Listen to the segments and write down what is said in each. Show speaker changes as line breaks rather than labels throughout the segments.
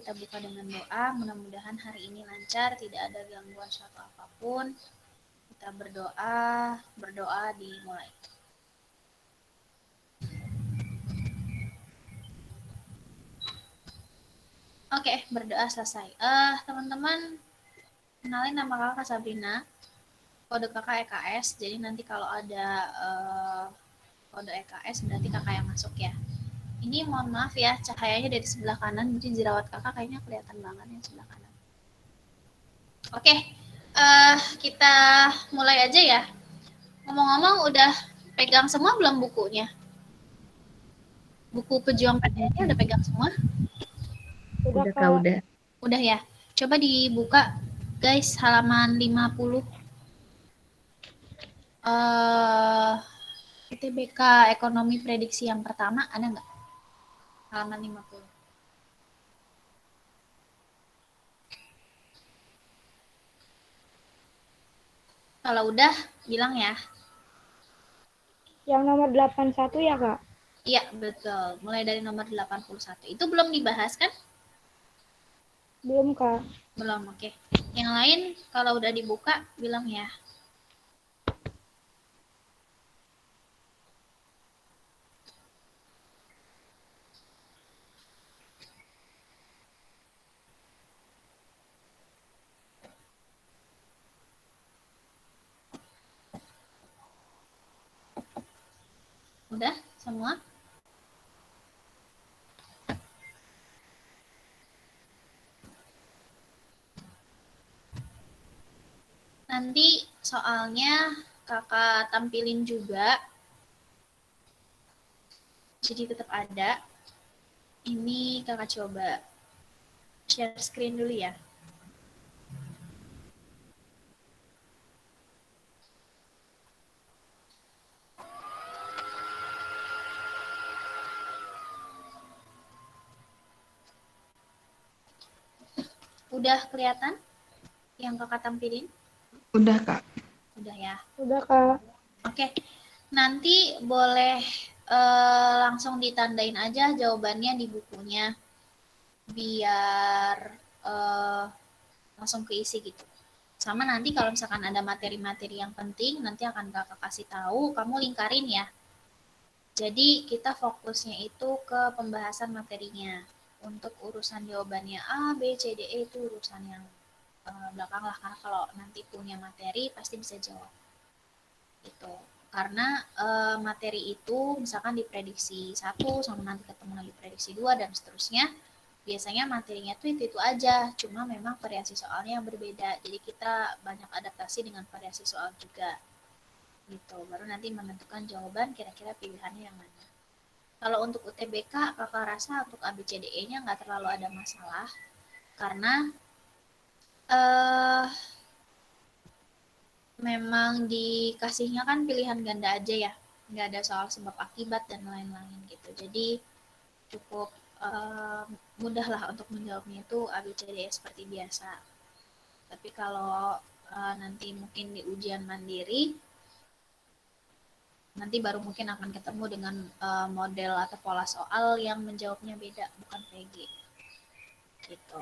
kita buka dengan doa. Mudah-mudahan hari ini lancar, tidak ada gangguan suatu apapun. Kita berdoa dimulai. Oke, berdoa selesai. Teman-teman, kenalin nama kakak Sabrina. Kode kakak EKS, jadi nanti kalau ada kode EKS berarti kakak yang masuk ya. Ini mohon maaf ya, cahayanya dari sebelah kanan, jadi jerawat kakak kayaknya kelihatan banget yang sebelah kanan. Oke, kita mulai aja ya. Ngomong-ngomong, udah pegang semua belum bukunya? Buku pejuang PTN udah pegang semua?
Udah Kak, udah.
Udah ya. Coba dibuka guys, halaman 50. UTBK Ekonomi Prediksi yang pertama ada nggak? Halaman 50. Kalau udah, bilang ya.
Yang nomor 81 ya Kak?
Iya, betul. Mulai dari nomor 81. Itu belum dibahas kan?
Belum Kak.
Belum, oke. Yang lain, kalau udah dibuka, bilang ya. Udah semua? Nanti soalnya kakak tampilin juga. Jadi tetap ada. Ini kakak coba share screen dulu ya. Udah kelihatan yang kakak tampilin?
Udah Kak.
Udah ya.
Udah Kak.
Oke, nanti boleh langsung ditandain aja jawabannya di bukunya, biar langsung keisi gitu. Sama nanti kalau misalkan ada materi-materi yang penting, nanti akan kakak kasih tahu, kamu lingkarin ya. Jadi kita fokusnya itu ke pembahasan materinya. Untuk urusan jawabannya A, B, C, D, E itu urusan yang belakang lah, karena kalau nanti punya materi pasti bisa jawab. Gitu. Karena materi itu misalkan diprediksi 1 sama nanti ketemu lagi prediksi 2 dan seterusnya, biasanya materinya tuh itu aja, cuma memang variasi soalnya yang berbeda, jadi kita banyak adaptasi dengan variasi soal juga gitu, baru nanti menentukan jawaban kira-kira pilihannya yang mana. Kalau untuk UTBK kakak rasa untuk ABCDE nya nggak terlalu ada masalah, karena memang dikasihnya kan pilihan ganda aja ya, nggak ada soal sebab akibat dan lain-lain gitu, jadi cukup mudah lah untuk menjawabnya itu ABCDE seperti biasa. Tapi kalau nanti mungkin di ujian mandiri, nanti baru mungkin akan ketemu dengan model atau pola soal yang menjawabnya beda, bukan PG. Gitu.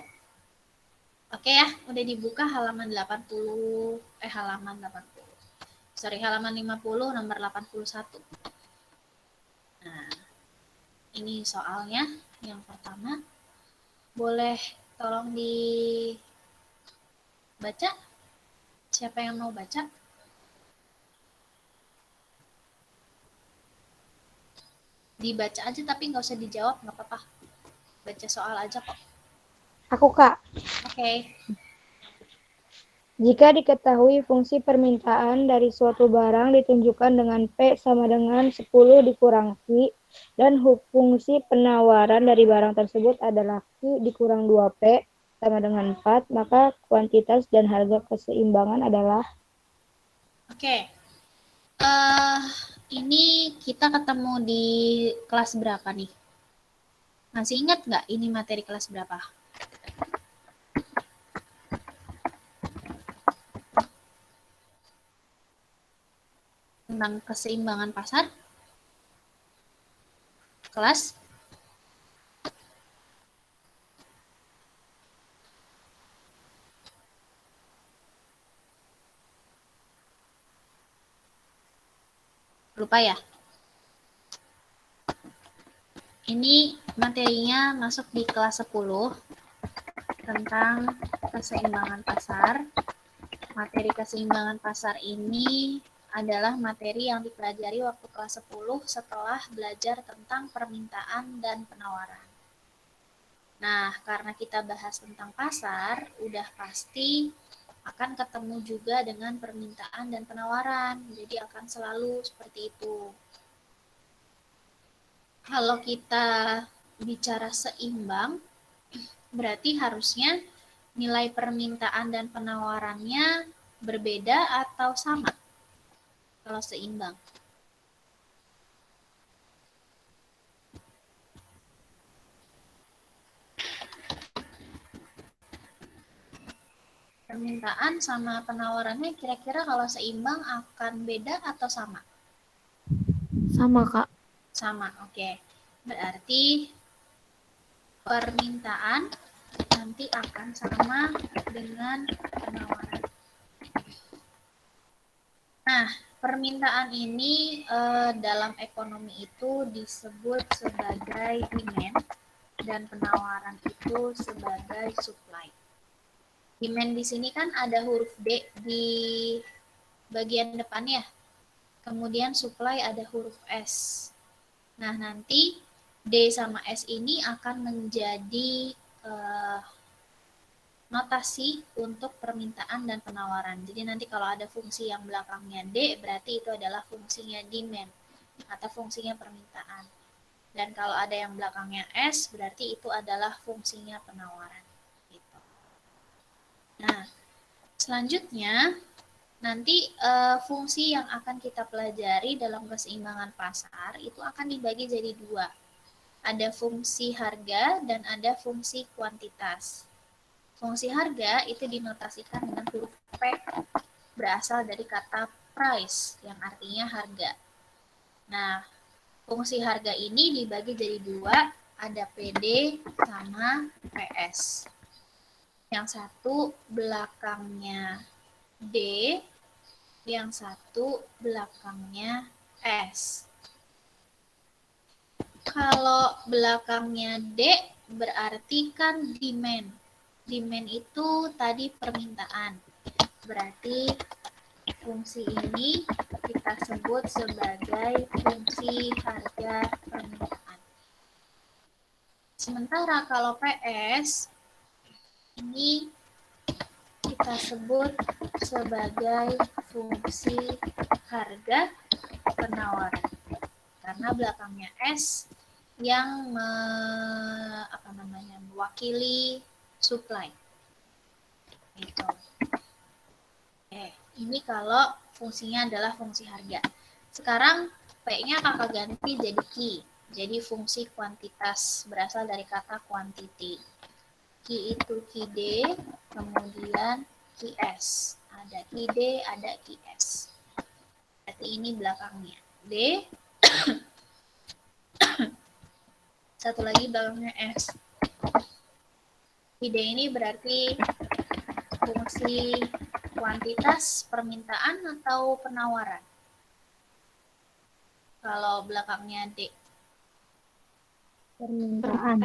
Oke ya, udah dibuka halaman 80, halaman 80. Sorry, halaman 50 nomor 81. Nah, ini soalnya yang pertama. Boleh tolong dibaca? Siapa yang mau baca? Dibaca aja tapi nggak usah dijawab, nggak apa-apa. Baca soal aja kok.
Aku Kak.
Oke.
Jika diketahui fungsi permintaan dari suatu barang ditunjukkan dengan P sama dengan 10 dikurang Q, dan fungsi penawaran dari barang tersebut adalah Q dikurang 2P sama dengan 4, maka kuantitas dan harga keseimbangan adalah...
Oke. Ini kita ketemu di kelas berapa nih? Masih ingat nggak ini materi kelas berapa? Tentang keseimbangan pasar? Kelas Lupa ya? Ini materinya masuk di kelas 10 tentang keseimbangan pasar. Materi keseimbangan pasar ini adalah materi yang dipelajari waktu kelas 10 setelah belajar tentang permintaan dan penawaran. Nah, karena kita bahas tentang pasar, udah pasti akan ketemu juga dengan permintaan dan penawaran. Jadi akan selalu seperti itu. Kalau kita bicara seimbang, berarti harusnya nilai permintaan dan penawarannya berbeda atau sama kalau seimbang. Permintaan sama penawarannya kira-kira kalau seimbang akan beda atau sama?
Sama, Kak.
Sama, oke. Berarti permintaan nanti akan sama dengan penawaran. Nah, permintaan ini dalam ekonomi itu disebut sebagai demand dan penawaran itu sebagai supply. Demand di sini kan ada huruf D di bagian depan ya. Kemudian supply ada huruf S. Nah, nanti D sama S ini akan menjadi notasi untuk permintaan dan penawaran. Jadi nanti kalau ada fungsi yang belakangnya D, berarti itu adalah fungsinya demand atau fungsinya permintaan. Dan kalau ada yang belakangnya S, berarti itu adalah fungsinya penawaran. Gitu. Nah, selanjutnya nanti fungsi yang akan kita pelajari dalam keseimbangan pasar itu akan dibagi jadi dua. Ada fungsi harga dan ada fungsi kuantitas. Fungsi harga itu dinotasikan dengan huruf P, berasal dari kata price yang artinya harga. Nah, fungsi harga ini dibagi jadi dua, ada PD sama PS. Yang satu belakangnya D, yang satu belakangnya S. Kalau belakangnya D berarti kan demand. Demand itu tadi permintaan. Berarti fungsi ini kita sebut sebagai fungsi harga permintaan. Sementara kalau PS ini kita sebut sebagai fungsi harga penawaran. Karena belakangnya S yang mewakili supply. Gitu. Ini kalau fungsinya adalah fungsi harga. Sekarang P-nya kakak ganti jadi Q. Jadi fungsi kuantitas berasal dari kata quantity. Q itu QD, kemudian QS. Ada QD, ada QS. Berarti ini belakangnya D. Satu lagi belakangnya S. QD ini berarti fungsi kuantitas permintaan atau penawaran? Kalau belakangnya D. Permintaan.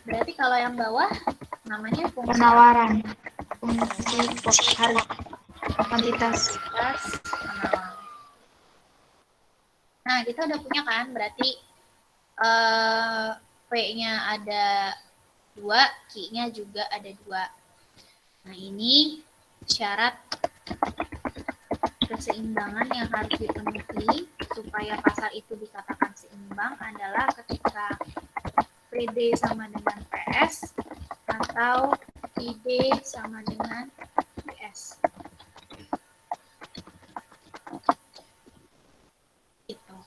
Berarti kalau yang bawah namanya fungsi
Penawaran. Fungsi harga. Kuantitas.
Penawaran. Nah, kita udah punya kan, berarti P-nya ada 2, Q-nya juga ada 2. Nah, ini syarat keseimbangan yang harus dipenuhi supaya pasar itu dikatakan seimbang adalah ketika PD sama dengan PS atau ID sama dengan PS. Gitu.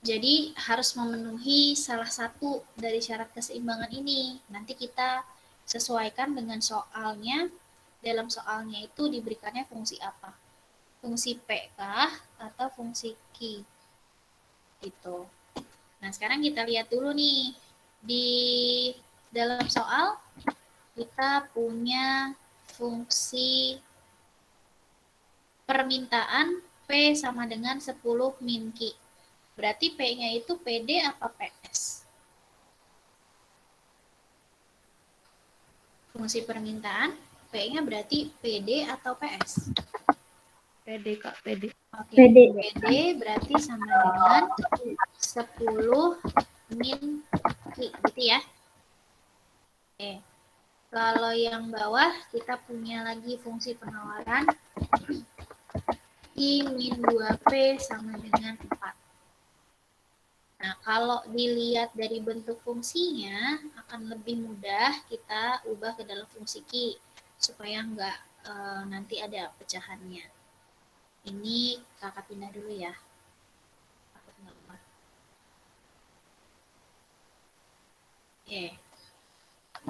Jadi harus memenuhi salah satu dari syarat keseimbangan ini. Nanti kita sesuaikan dengan soalnya. Dalam soalnya itu diberikannya fungsi apa? Fungsi P kah atau fungsi Q? Gitu. Nah, sekarang kita lihat dulu nih. Di dalam soal kita punya fungsi permintaan P sama dengan 10 min Q. Berarti P-nya itu PD apa PS? Fungsi permintaan, P-nya berarti PD atau PS?
PD, Kak, PD.
Oke,
PD.
PD berarti sama dengan 10 min Q, gitu ya. Oke. Kalau yang bawah, kita punya lagi fungsi penawaran. I min 2P sama dengan 4. Nah, kalau dilihat dari bentuk fungsinya, akan lebih mudah kita ubah ke dalam fungsi Q, supaya nggak nanti ada pecahannya. Ini kakak pindah dulu ya. Takut nggak kuat. Oke.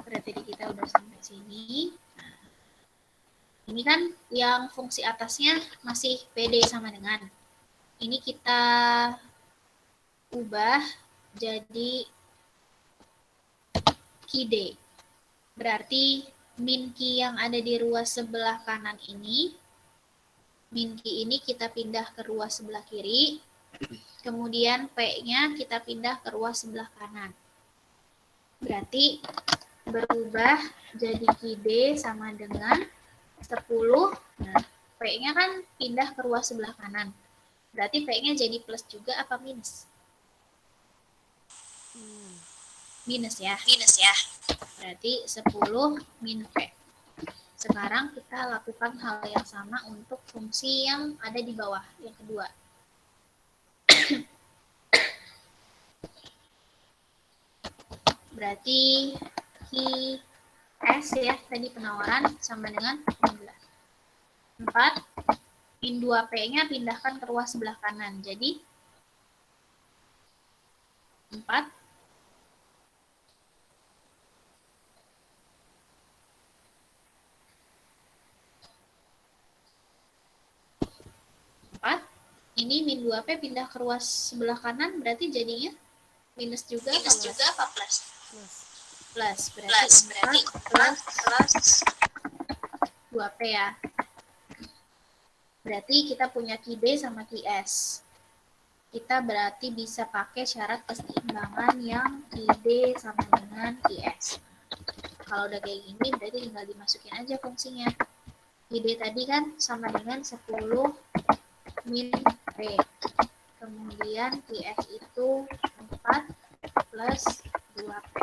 Berarti kita udah sampai sini. Nah, ini kan yang fungsi atasnya masih PD sama dengan. Ini kita ubah jadi QD. Berarti min Q yang ada di ruas sebelah kanan ini, min Q ini kita pindah ke ruas sebelah kiri, kemudian P-nya kita pindah ke ruas sebelah kanan. Berarti berubah jadi QD sama dengan 10. Nah, P-nya kan pindah ke ruas sebelah kanan. Berarti P-nya jadi plus juga apa minus? Minus ya. Minus ya. Berarti 10 min P. Sekarang kita lakukan hal yang sama untuk fungsi yang ada di bawah, yang kedua. Berarti QS ya, tadi penawaran sama dengan 4. Min 2P-nya pindahkan ke ruas sebelah kanan. Jadi 4 ini min 2P pindah ke ruas sebelah kanan, berarti jadinya minus juga apa plus? Plus. Berarti plus 2P ya. Berarti kita punya QD sama QS. Kita berarti bisa pakai syarat keseimbangan yang QD sama dengan QS. Kalau udah kayak gini, berarti tinggal dimasukin aja fungsinya. QD tadi kan sama dengan 10 min P. Kemudian QS itu 4 plus 2P.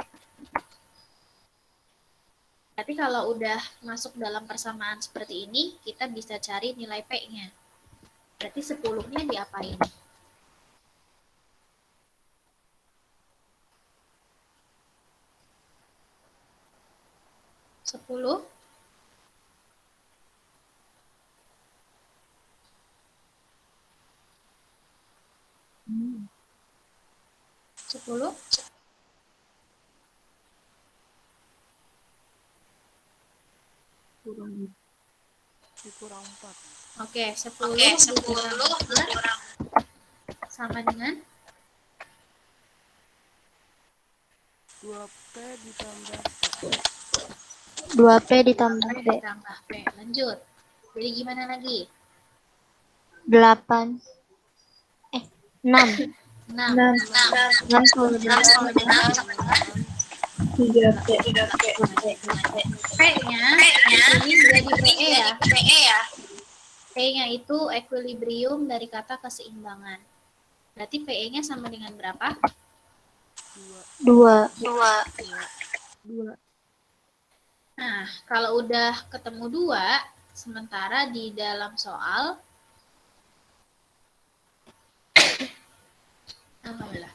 Berarti kalau udah masuk dalam persamaan seperti ini, kita bisa cari nilai P-nya. Berarti 10-nya diapain? 10 10
dikurang 4.
Oke, 10 dikurang 4 sama dengan
2P ditambah
2P ditambah
2P
P.
ditambah P. Lanjut. Jadi gimana lagi?
8. 6.
6.
6 sama dengan 3P.
P-nya ini menjadi PE ya. P-nya itu equilibrium dari kata keseimbangan. Berarti PE-nya sama dengan berapa?
2.
Nah, kalau udah ketemu 2, sementara di dalam soal alhamdulillah.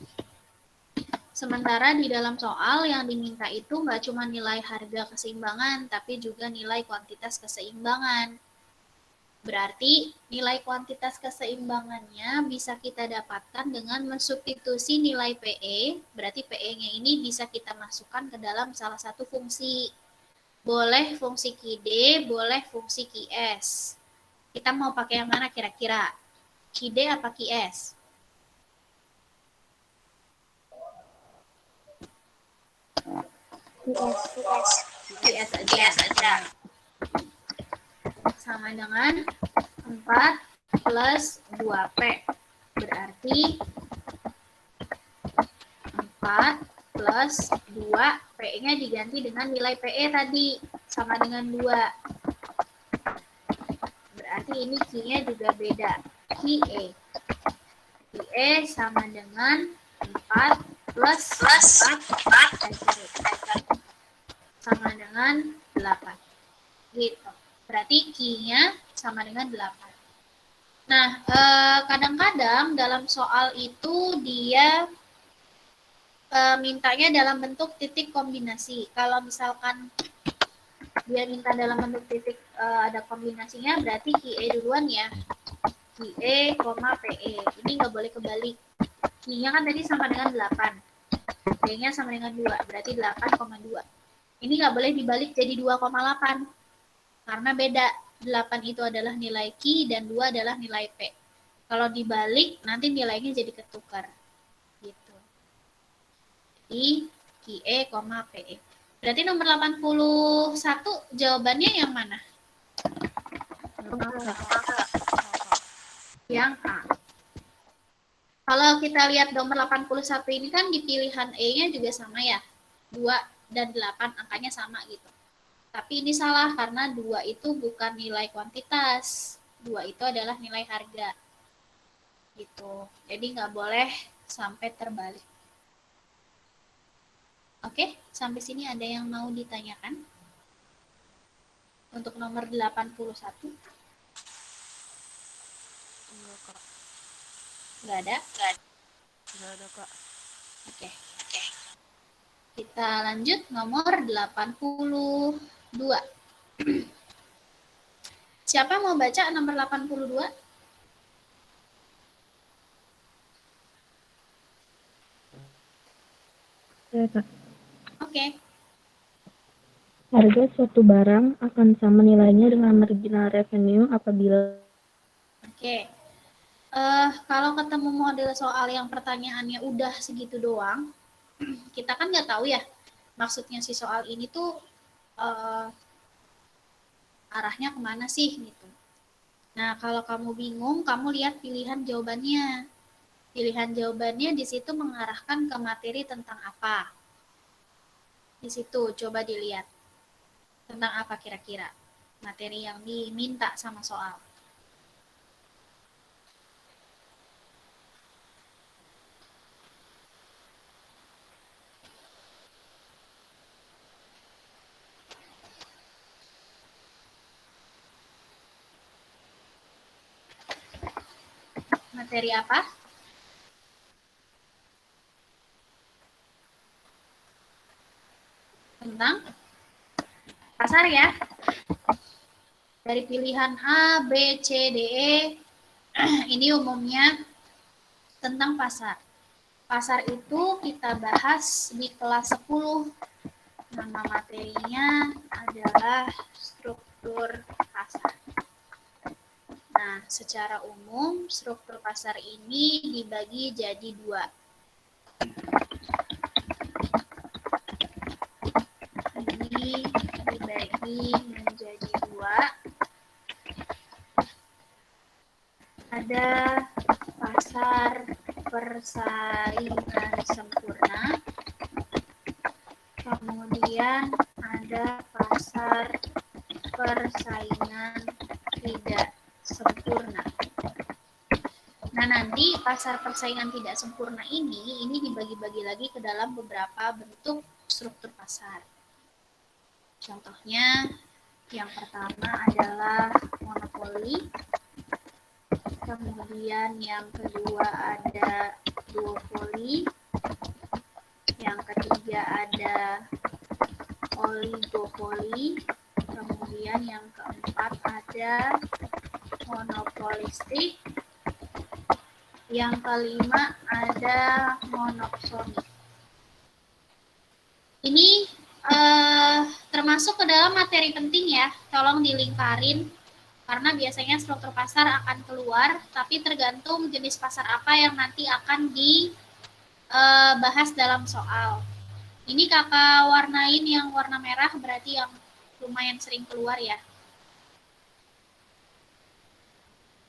Sementara di dalam soal yang diminta itu nggak cuma nilai harga keseimbangan, tapi juga nilai kuantitas keseimbangan. Berarti nilai kuantitas keseimbangannya bisa kita dapatkan dengan mensubstitusi nilai PE, berarti PE-nya ini bisa kita masukkan ke dalam salah satu fungsi. Boleh fungsi QD, boleh fungsi QS. Kita mau pakai yang mana kira-kira? QD apa QS? QS aja. Sama dengan 4 4 plus 2P. Berarti 4 plus 2, P-nya diganti dengan nilai PE tadi, sama dengan 2. Berarti ini Q-nya juga beda. QE. QE sama dengan 4 plus 4 sama dengan 8. Gitu. Berarti Q-nya sama dengan 8. Nah, kadang-kadang dalam soal itu dia mintanya dalam bentuk titik kombinasi. Kalau misalkan dia minta dalam bentuk titik ada kombinasinya, berarti QE duluan ya. QE, PE. Ini nggak boleh kebalik. Q-nya kan tadi sama dengan 8. P-nya sama dengan 2. Berarti 8,2. Ini nggak boleh dibalik jadi 2,8. Karena beda. 8 itu adalah nilai Q dan 2 adalah nilai P. Kalau dibalik, nanti nilainya jadi ketukar. Gitu. Jadi, QE, PE. Berarti nomor 81 jawabannya yang mana? Yang A. Kalau kita lihat nomor 81 ini kan di pilihan E-nya juga sama ya. 2 dan 8 angkanya sama gitu. Tapi ini salah karena 2 itu bukan nilai kuantitas. 2 itu adalah nilai harga. Gitu. Jadi nggak boleh sampai terbalik. Oke, sampai sini ada yang mau ditanyakan? Untuk nomor 81?
Enggak, Kak.
Nggak ada?
Enggak ada, Kak.
Oke. Kita lanjut nomor 82. Siapa mau baca nomor 82?
Ya, Kak.
Oke.
Harga suatu barang akan sama nilainya dengan marginal revenue apabila
Oke. Kalau ketemu model soal yang pertanyaannya udah segitu doang, kita kan nggak tahu ya maksudnya si soal ini tuh arahnya kemana sih gitu. Nah, kalau kamu bingung, kamu lihat pilihan jawabannya. Pilihan jawabannya di situ mengarahkan ke materi tentang apa. Di situ coba dilihat. Tentang apa kira-kira materi yang diminta sama soal. Materi apa? Tentang pasar ya. Dari pilihan A, B, C, D, E, ini umumnya tentang pasar. Pasar itu kita bahas di kelas 10. Nama materinya adalah struktur pasar. Nah, secara umum struktur pasar ini dibagi jadi 2. Ini dibagi menjadi 2. Ada pasar persaingan sempurna, kemudian ada pasar persaingan tidak sempurna. Nah, nanti pasar persaingan tidak sempurna ini dibagi-bagi lagi ke dalam beberapa bentuk struktur pasar. Contohnya, yang pertama adalah monopoli, kemudian yang kedua ada duopoli, yang ketiga ada oligopoli, kemudian yang keempat ada monopolistik, yang kelima ada monopsoni. Ini termasuk ke dalam materi penting ya, tolong dilingkarin karena biasanya struktur pasar akan keluar, tapi tergantung jenis pasar apa yang nanti akan dibahas dalam soal. Ini kakak warnain yang warna merah, berarti yang lumayan sering keluar ya.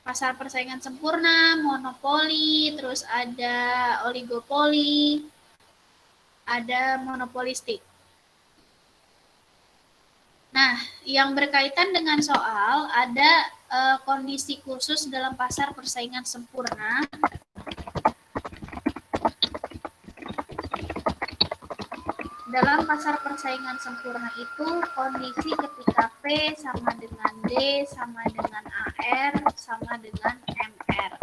pasar persaingan sempurna, monopoli, terus ada oligopoli, ada monopolistik. Nah, yang berkaitan dengan soal ada kondisi khusus dalam pasar persaingan sempurna. Dalam pasar persaingan sempurna itu kondisi ketika P sama dengan D sama dengan AR sama dengan MR.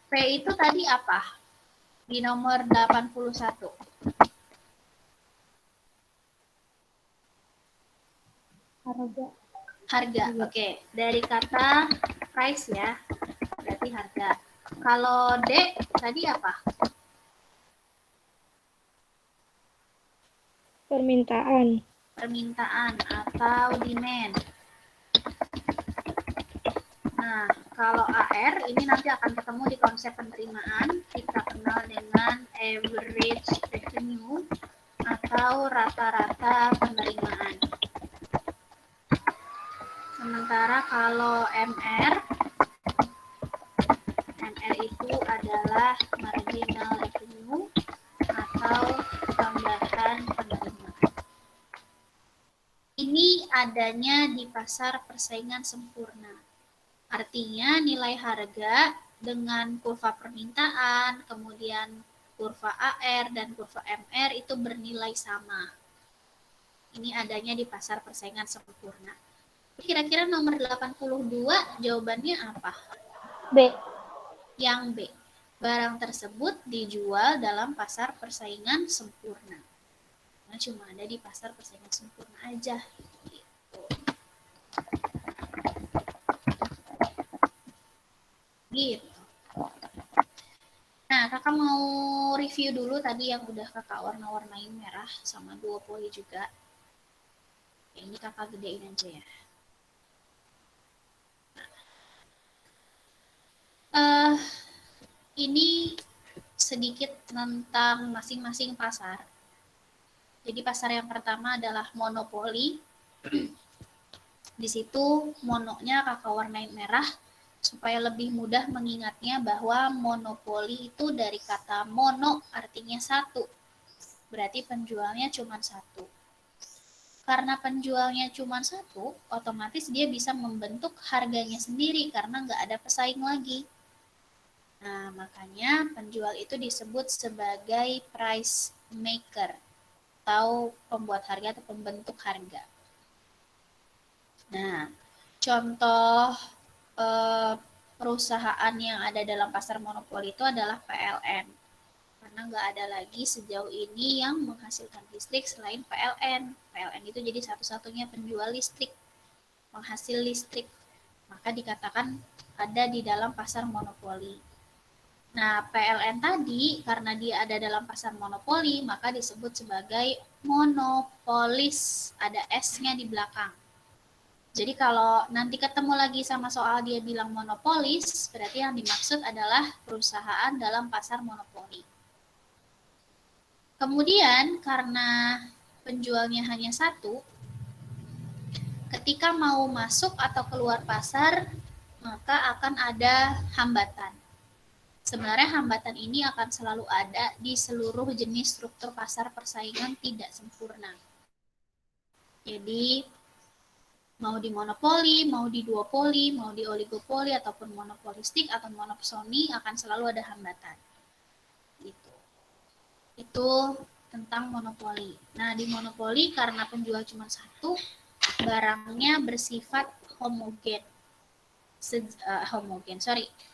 P itu tadi apa? Di nomor 81. Harga. Oke. Dari kata price ya. Berarti harga. Kalau D tadi apa? Permintaan atau demand. Nah, kalau AR ini nanti akan ketemu di konsep penerimaan, kita kenal dengan average revenue atau rata-rata penerimaan. Sementara kalau MR itu adalah marginal revenue atau tambahan penerimaan. Ini adanya di pasar persaingan sempurna. Artinya nilai harga dengan kurva permintaan, kemudian kurva AR dan kurva MR itu bernilai sama. Ini adanya di pasar persaingan sempurna. Kira-kira nomor 82 jawabannya apa?
B.
Yang B. Barang tersebut dijual dalam pasar persaingan sempurna. Nah, cuma ada di pasar persaingan sempurna aja. Gitu. Nah, kakak mau review dulu tadi yang udah kakak warna-warnain merah sama duopoly juga. Ini kakak gedein aja ya. Ini sedikit tentang masing-masing pasar. Jadi pasar yang pertama adalah monopoli. Di situ mononya kakak warnain merah supaya lebih mudah mengingatnya bahwa monopoli itu dari kata mono artinya satu. Berarti penjualnya cuma satu. Karena penjualnya cuma satu, otomatis dia bisa membentuk harganya sendiri karena nggak ada pesaing lagi. Nah, makanya penjual itu disebut sebagai price maker atau pembuat harga atau pembentuk harga. Nah, contoh perusahaan yang ada dalam pasar monopoli itu adalah PLN. Karena nggak ada lagi sejauh ini yang menghasilkan listrik selain PLN. PLN itu jadi satu-satunya penjual listrik, penghasil listrik. Maka dikatakan ada di dalam pasar monopoli. Nah, PLN tadi karena dia ada dalam pasar monopoli, maka disebut sebagai monopolis. Ada S-nya di belakang. Jadi kalau nanti ketemu lagi sama soal dia bilang monopolis, berarti yang dimaksud adalah perusahaan dalam pasar monopoli. Kemudian karena penjualnya hanya satu, ketika mau masuk atau keluar pasar, maka akan ada hambatan. Sebenarnya hambatan ini akan selalu ada di seluruh jenis struktur pasar persaingan tidak sempurna. Jadi, mau di monopoli, mau di duopoli, mau di oligopoli, ataupun monopolistik atau monopsoni akan selalu ada hambatan. Itu tentang monopoli. Nah, di monopoli karena penjual cuma satu, barangnya bersifat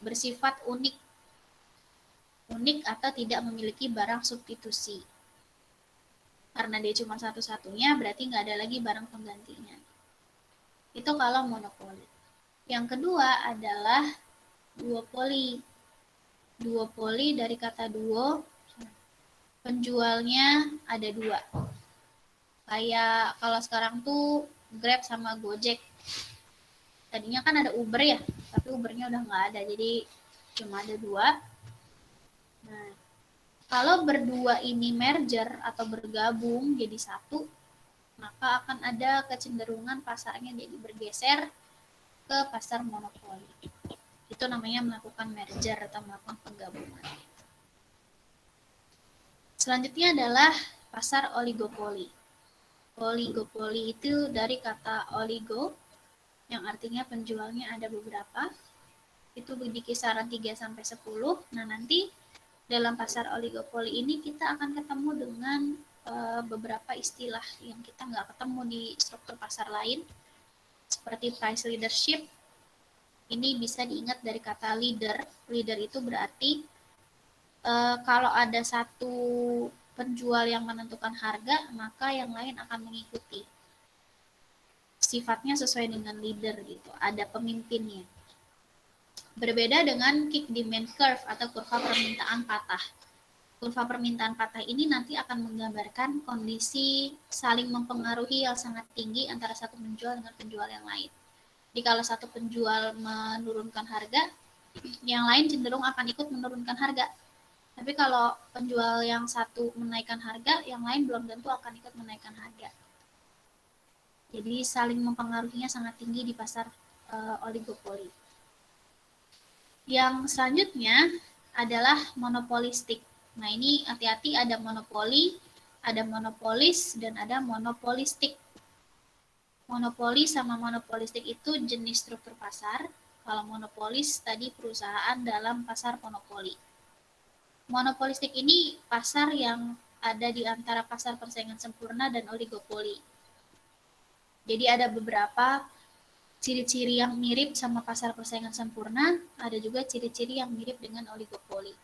bersifat unik atau tidak memiliki barang substitusi. Karena dia cuma satu-satunya, berarti nggak ada lagi barang penggantinya. Itu kalau monopoli. Yang kedua adalah duopoli. Duopoli dari kata duo, penjualnya ada dua. Kayak kalau sekarang tuh Grab sama Gojek. Tadinya kan ada Uber ya, tapi Ubernya udah nggak ada, jadi cuma ada dua. Nah, kalau berdua ini merger atau bergabung jadi satu, maka akan ada kecenderungan pasarnya jadi bergeser ke pasar monopoli. Itu namanya melakukan merger atau melakukan penggabungan. Selanjutnya adalah pasar oligopoli. Oligopoli itu dari kata oligo, yang artinya penjualnya ada beberapa. Itu di kisaran 3-10. Nah, nanti dalam pasar oligopoli ini kita akan ketemu dengan beberapa istilah yang kita nggak ketemu di struktur pasar lain, seperti price leadership. Ini bisa diingat dari kata leader. Leader itu berarti kalau ada satu penjual yang menentukan harga, maka yang lain akan mengikuti. Sifatnya sesuai dengan leader gitu, ada pemimpinnya. Berbeda dengan kick demand curve atau kurva permintaan patah. Kurva permintaan patah ini nanti akan menggambarkan kondisi saling mempengaruhi yang sangat tinggi antara satu penjual dengan penjual yang lain. Jadi kalau satu penjual menurunkan harga, yang lain cenderung akan ikut menurunkan harga. Tapi kalau penjual yang satu menaikkan harga, yang lain belum tentu akan ikut menaikkan harga. Jadi saling mempengaruhinya sangat tinggi di pasar oligopoli. Yang selanjutnya adalah monopolistik. Nah, ini hati-hati, ada monopoli, ada monopolis, dan ada monopolistik. Monopoli sama monopolistik itu jenis struktur pasar. Kalau monopolis tadi perusahaan dalam pasar monopoli. Monopolistik ini pasar yang ada di antara pasar persaingan sempurna dan oligopoli. Jadi ada beberapa ciri-ciri yang mirip sama pasar persaingan sempurna, ada juga ciri-ciri yang mirip dengan oligopoli.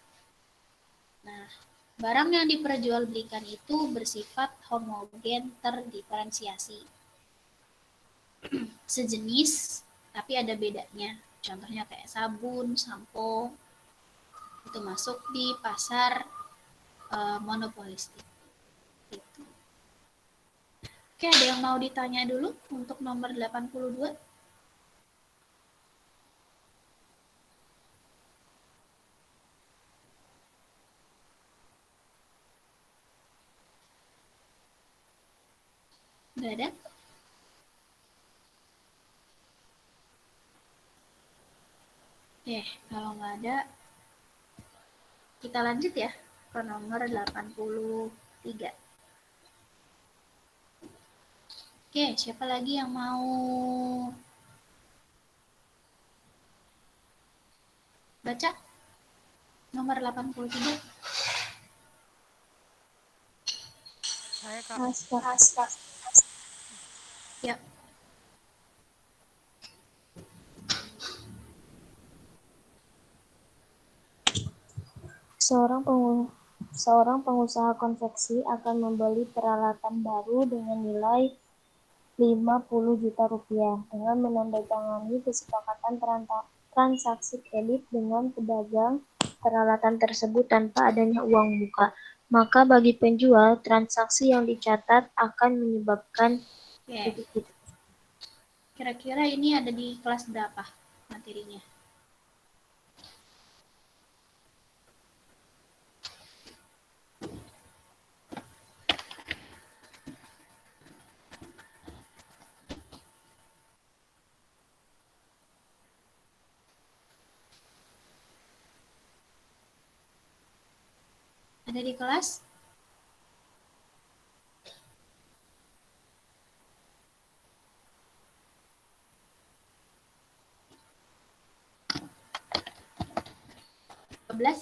Nah, barang yang diperjualbelikan itu bersifat homogen terdiferensiasi. Sejenis, tapi ada bedanya. Contohnya kayak sabun, sampo, itu masuk di pasar monopolistik. Gitu. Oke, ada yang mau ditanya dulu untuk nomor 82? Nggak ada? Oke, kalau nggak ada, kita lanjut ya ke nomor 83. Oke, siapa lagi yang mau baca? Nomor 83.
Saya Kak.
Ya.
Seorang pengusaha konveksi akan membeli peralatan baru dengan nilai 50 juta rupiah dengan menandatangani kesepakatan transaksi kredit dengan pedagang peralatan tersebut tanpa adanya uang muka. Maka bagi penjual, transaksi yang dicatat akan menyebabkan defisit.
Kira-kira ini ada di kelas berapa materinya? Ada di kelas?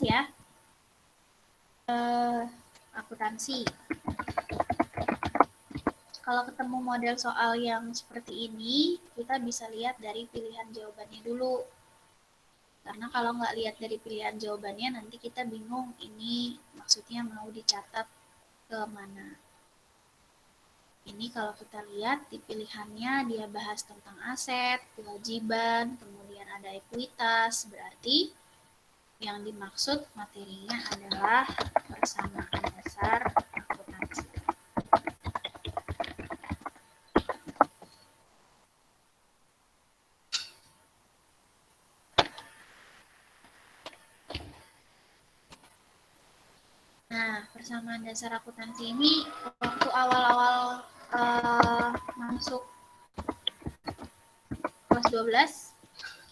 Ya. Akuntansi. Kalau ketemu model soal yang seperti ini, kita bisa lihat dari pilihan jawabannya dulu. Karena kalau nggak lihat dari pilihan jawabannya, nanti kita bingung ini maksudnya mau dicatat ke mana. Ini kalau kita lihat di pilihannya, dia bahas tentang aset, kewajiban, kemudian ada ekuitas, berarti yang dimaksud materinya adalah persamaan dasar akuntansi. Nah, persamaan dasar akuntansi ini waktu awal-awal masuk kelas 12,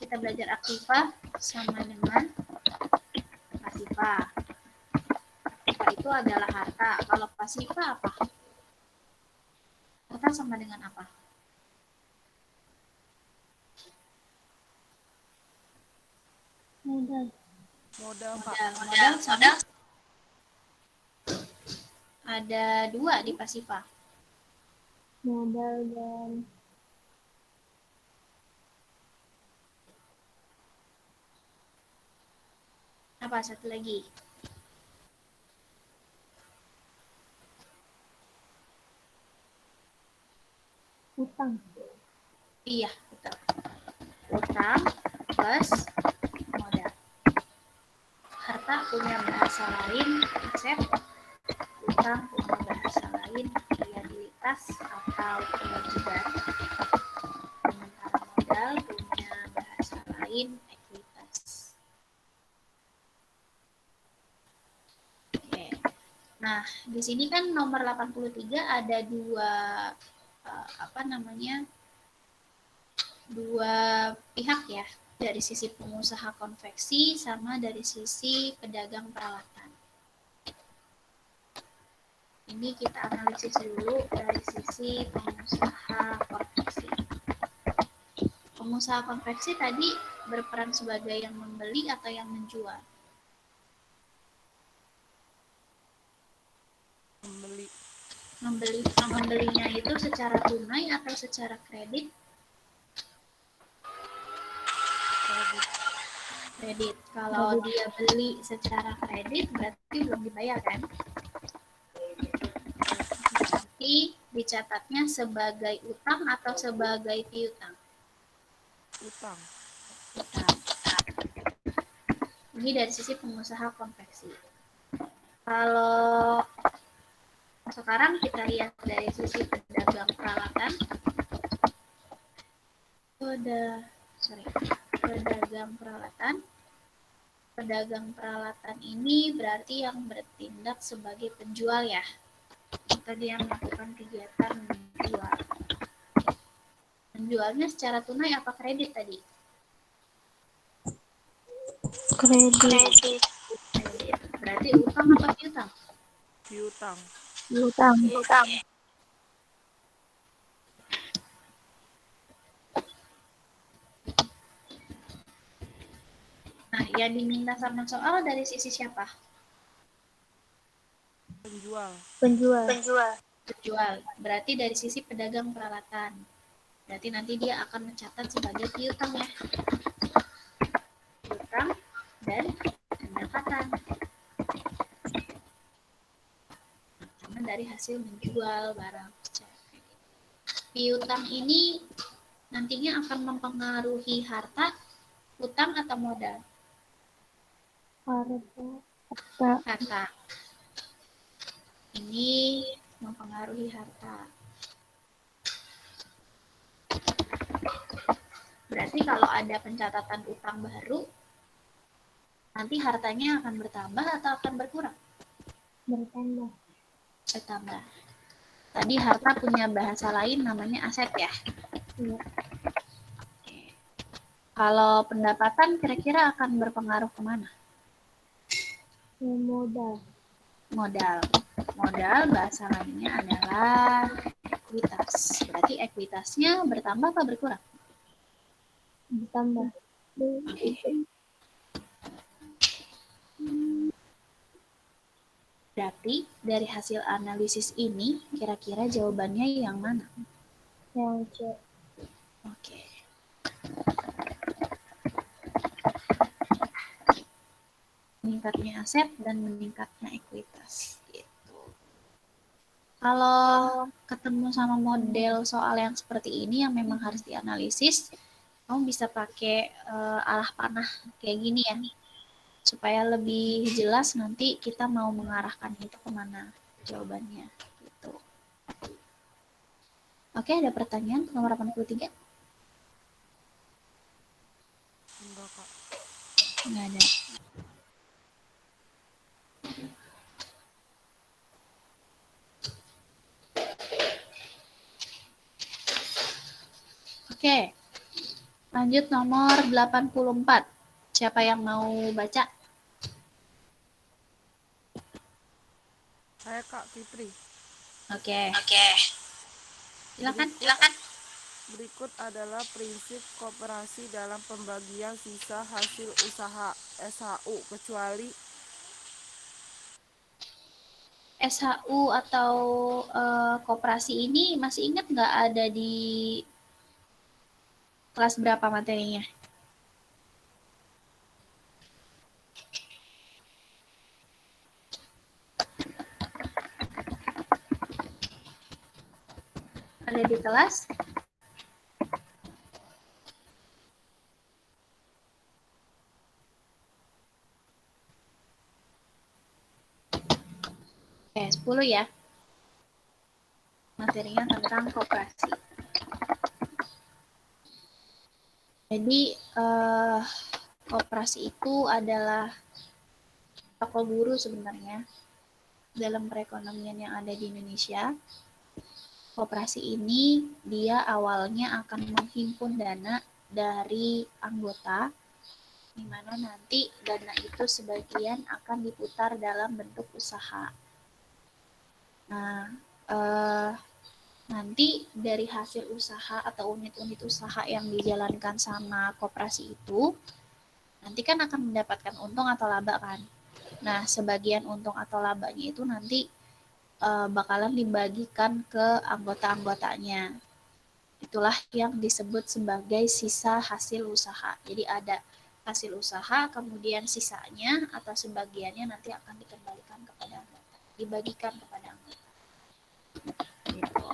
kita belajar aktiva sama dengan pasiva. Aktiva itu adalah harta. Kalau pasiva apa? Harta sama dengan apa?
Modal.
Modal, Kak.
Modal sama ada dua di pasiva.
Modal dan
Apa satu lagi?
utang.
Iya, betul. Utang plus modal. Harta punya bahasa lain aset, utang punya bahasa lain liabilitas atau kewajiban. Sementara modal punya bahasa lain ekuitas. Oke. Nah, di sini kan nomor 83 ada dua pihak ya, dari sisi pengusaha konveksi sama dari sisi pedagang peralatan. Ini kita analisis dulu dari sisi pengusaha konveksi. Pengusaha konveksi tadi berperan sebagai yang membeli atau yang menjual? Membelinya itu secara tunai atau secara kredit? Kredit. Kalau dia beli secara kredit berarti belum dibayar kan? Berarti dicatatnya sebagai utang atau sebagai piutang?
Utang.
Utang. Ini dari sisi pengusaha konveksi. Kalau sekarang kita lihat dari sisi pedagang peralatan. Pedagang peralatan. Pedagang peralatan ini berarti yang bertindak sebagai penjual ya. Tadi yang melakukan kegiatan menjual. Menjualnya secara tunai apa kredit tadi?
Kredit.
Berarti utang apa piutang?
Piutang.
Utang.
Nah, yang diminta sama soal dari sisi siapa?
Penjual.
Penjual. Berarti dari sisi pedagang peralatan. Berarti nanti dia akan mencatat sebagai piutang ya. Piutang dan pendapatan. Karena dari hasil menjual barang. Piutang ini nantinya akan mempengaruhi harta, utang atau modal? Harta. Ini mempengaruhi harta. Berarti kalau ada pencatatan utang baru, nanti hartanya akan bertambah atau akan berkurang? Bertambah. Tadi harta punya bahasa lain namanya aset ya?
Iya.
Oke. Kalau pendapatan kira-kira akan berpengaruh kemana? Modal. Modal bahasa lainnya adalah ekuitas. Berarti ekuitasnya bertambah atau berkurang?
Bertambah.
Okay. Berarti dari hasil analisis ini kira-kira jawabannya yang mana?
Yang C.
Oke. Meningkatnya aset dan meningkatnya ekuitas. Gitu. Kalau ketemu sama model soal yang seperti ini yang memang harus dianalisis, kamu bisa pakai alah panah kayak gini ya, supaya lebih jelas nanti kita mau mengarahkan itu kemana jawabannya. Gitu. Oke, ada pertanyaan nomor 83?
Enggak, Kak.
Enggak ada. Oke. Lanjut nomor 84. Siapa yang mau baca?
Saya Kak Fitri.
Oke. Silakan.
Berikut adalah prinsip koperasi dalam pembagian sisa hasil usaha SHU kecuali
SHU atau koperasi ini masih ingat nggak ada di kelas berapa materinya? Ada di kelas? Oke, 10 ya. Materinya tentang koperasi. Jadi, koperasi itu adalah toko guru sebenarnya dalam perekonomian yang ada di Indonesia. Koperasi ini dia awalnya akan menghimpun dana dari anggota, di mana nanti dana itu sebagian akan diputar dalam bentuk usaha. Nah, nanti dari hasil usaha atau unit-unit usaha yang dijalankan sama koperasi itu, nanti kan akan mendapatkan untung atau laba kan. Nah, sebagian untung atau labanya itu nanti bakalan dibagikan ke anggota-anggotanya. Itulah yang disebut sebagai sisa hasil usaha. Jadi ada hasil usaha, kemudian sisanya atau sebagiannya nanti akan dikembalikan kepada anggota, dibagikan kepada anggota. Gitu.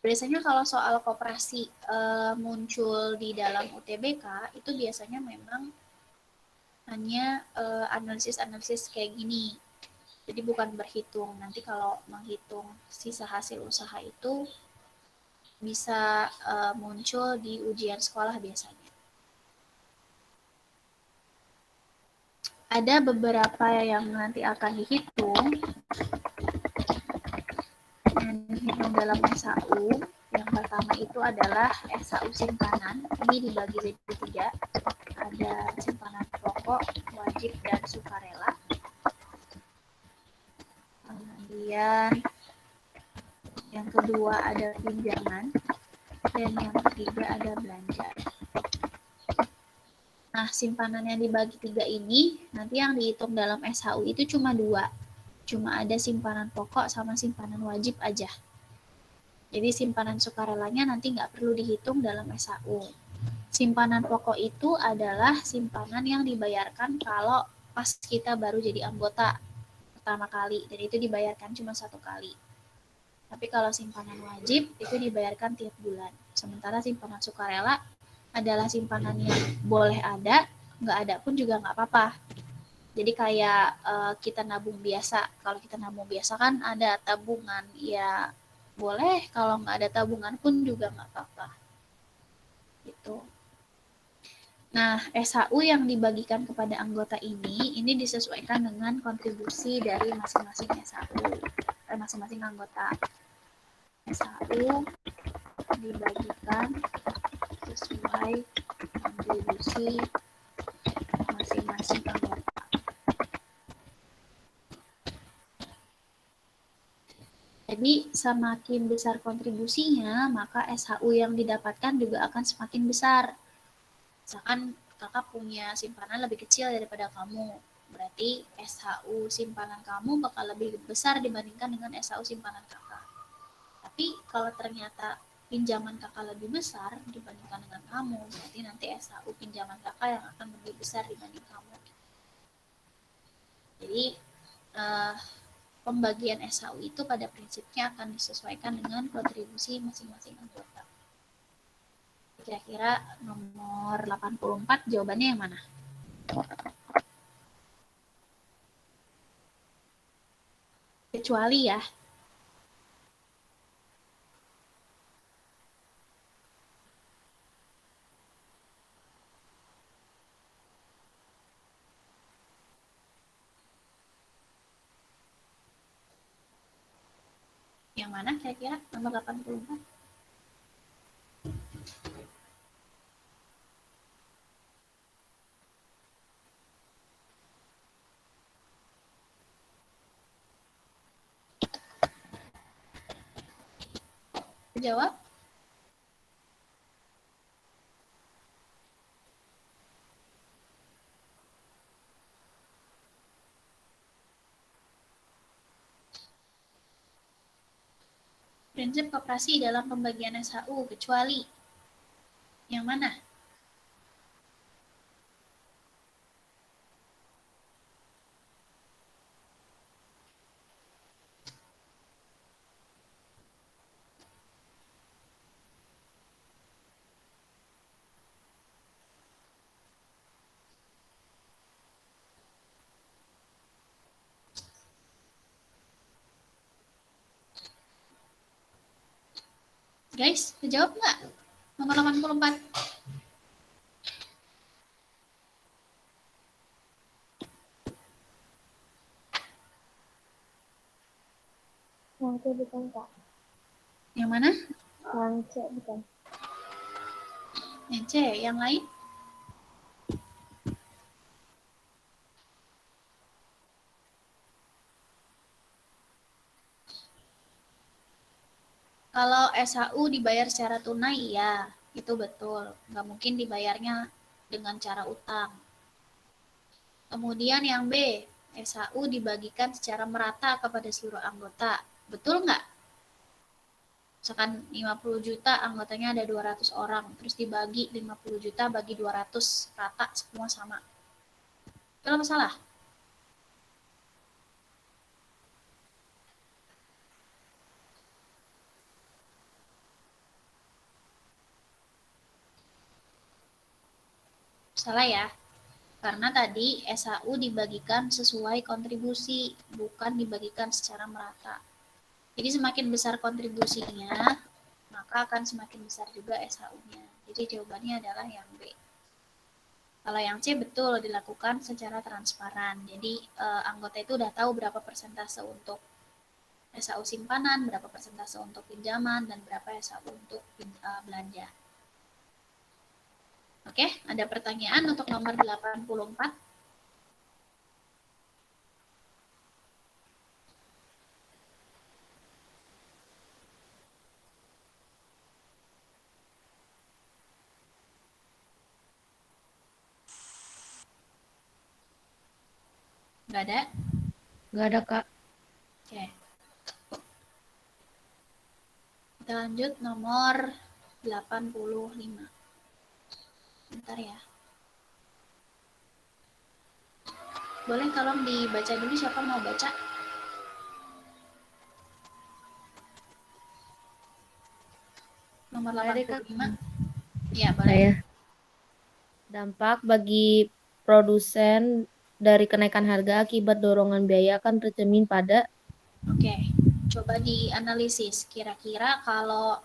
Biasanya kalau soal koperasi muncul di dalam UTBK, itu biasanya memang hanya analisis-analisis kayak gini. Jadi bukan berhitung. Nanti kalau menghitung sisa hasil usaha itu bisa muncul di ujian sekolah biasanya. Ada beberapa yang nanti akan dihitung. Yang dihitung dalam SHU. Yang pertama itu adalah SHU simpanan. Ini dibagi jadi 3. Ada simpanan pokok, wajib, dan sukarela. Kemudian yang kedua ada pinjaman, dan yang ketiga ada belanja. Nah, simpanan yang dibagi 3 ini, nanti yang dihitung dalam SHU itu cuma 2. Cuma ada simpanan pokok sama simpanan wajib aja. Jadi simpanan sukarelanya nanti nggak perlu dihitung dalam SHU. Simpanan pokok itu adalah simpanan yang dibayarkan kalau pas kita baru jadi anggota pertama kali, dan itu dibayarkan cuma 1 kali. Tapi kalau simpanan wajib itu dibayarkan tiap bulan. Sementara simpanan sukarela adalah simpanan yang boleh ada, nggak ada pun juga nggak apa-apa. Jadi kayak kita nabung biasa. Kalau kita nabung biasa kan ada tabungan, ya boleh. Kalau nggak ada tabungan pun juga nggak apa-apa. Gitu. Nah, SHU yang dibagikan kepada anggota ini disesuaikan dengan kontribusi dari masing-masing SHU, masing-masing anggota. SHU dibagikan sesuai kontribusi masing-masing anggota. Jadi semakin besar kontribusinya, maka SHU yang didapatkan juga akan semakin besar. Misalkan kakak punya simpanan lebih kecil daripada kamu, berarti SHU simpanan kamu bakal lebih besar dibandingkan dengan SHU simpanan kakak. Tapi kalau ternyata pinjaman kakak lebih besar dibandingkan dengan kamu, berarti nanti SHU pinjaman kakak yang akan lebih besar dibanding kamu. Jadi pembagian SHU itu pada prinsipnya akan disesuaikan dengan kontribusi masing-masing anggota. Kira-kira nomor 84 jawabannya yang mana? Kecuali ya. Yang mana kira-kira nomor 84? Jawab. Prinsip koperasi dalam pembagian SHU kecuali yang mana? Guys, jawab nggak? Nomor 84.
Yang C bukan, Kak.
Yang mana?
Yang C bukan.
Yang C, yang lain? Kalau SHU dibayar secara tunai, ya, itu betul. Nggak mungkin dibayarnya dengan cara utang. Kemudian yang B, SHU dibagikan secara merata kepada seluruh anggota. Betul nggak? Misalkan 50 juta, anggotanya ada 200 orang, terus dibagi 50 juta bagi 200, rata semua sama. Kalau masalah? Salah ya? Karena tadi SHU dibagikan sesuai kontribusi, bukan dibagikan secara merata. Jadi semakin besar kontribusinya, maka akan semakin besar juga SHU-nya. Jadi jawabannya adalah yang B. Kalau yang C betul dilakukan secara transparan. Jadi anggota itu udah tahu berapa persentase untuk SHU simpanan, berapa persentase untuk pinjaman, dan berapa SHU untuk belanja. Oke, ada pertanyaan untuk nomor 84. Nggak ada?
Nggak ada, Kak.
Oke. Kita lanjut nomor 85. Bentar ya. Boleh tolong dibaca dulu siapa mau baca? Nomor 85. Ya, boleh.
Saya. Dampak bagi produsen dari kenaikan harga akibat dorongan biaya akan tercermin pada
Oke, coba dianalisis. Kira-kira kalau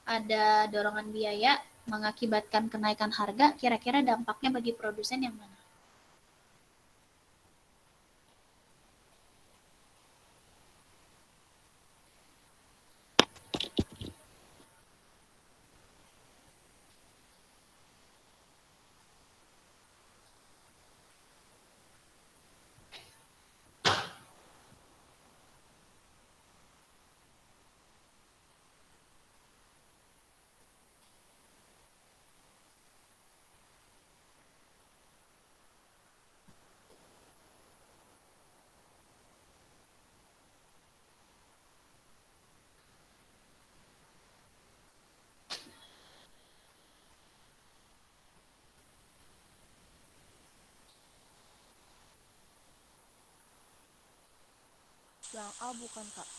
ada dorongan biaya mengakibatkan kenaikan harga, kira-kira dampaknya bagi produsen yang mana?
Yang A bukan, Kak.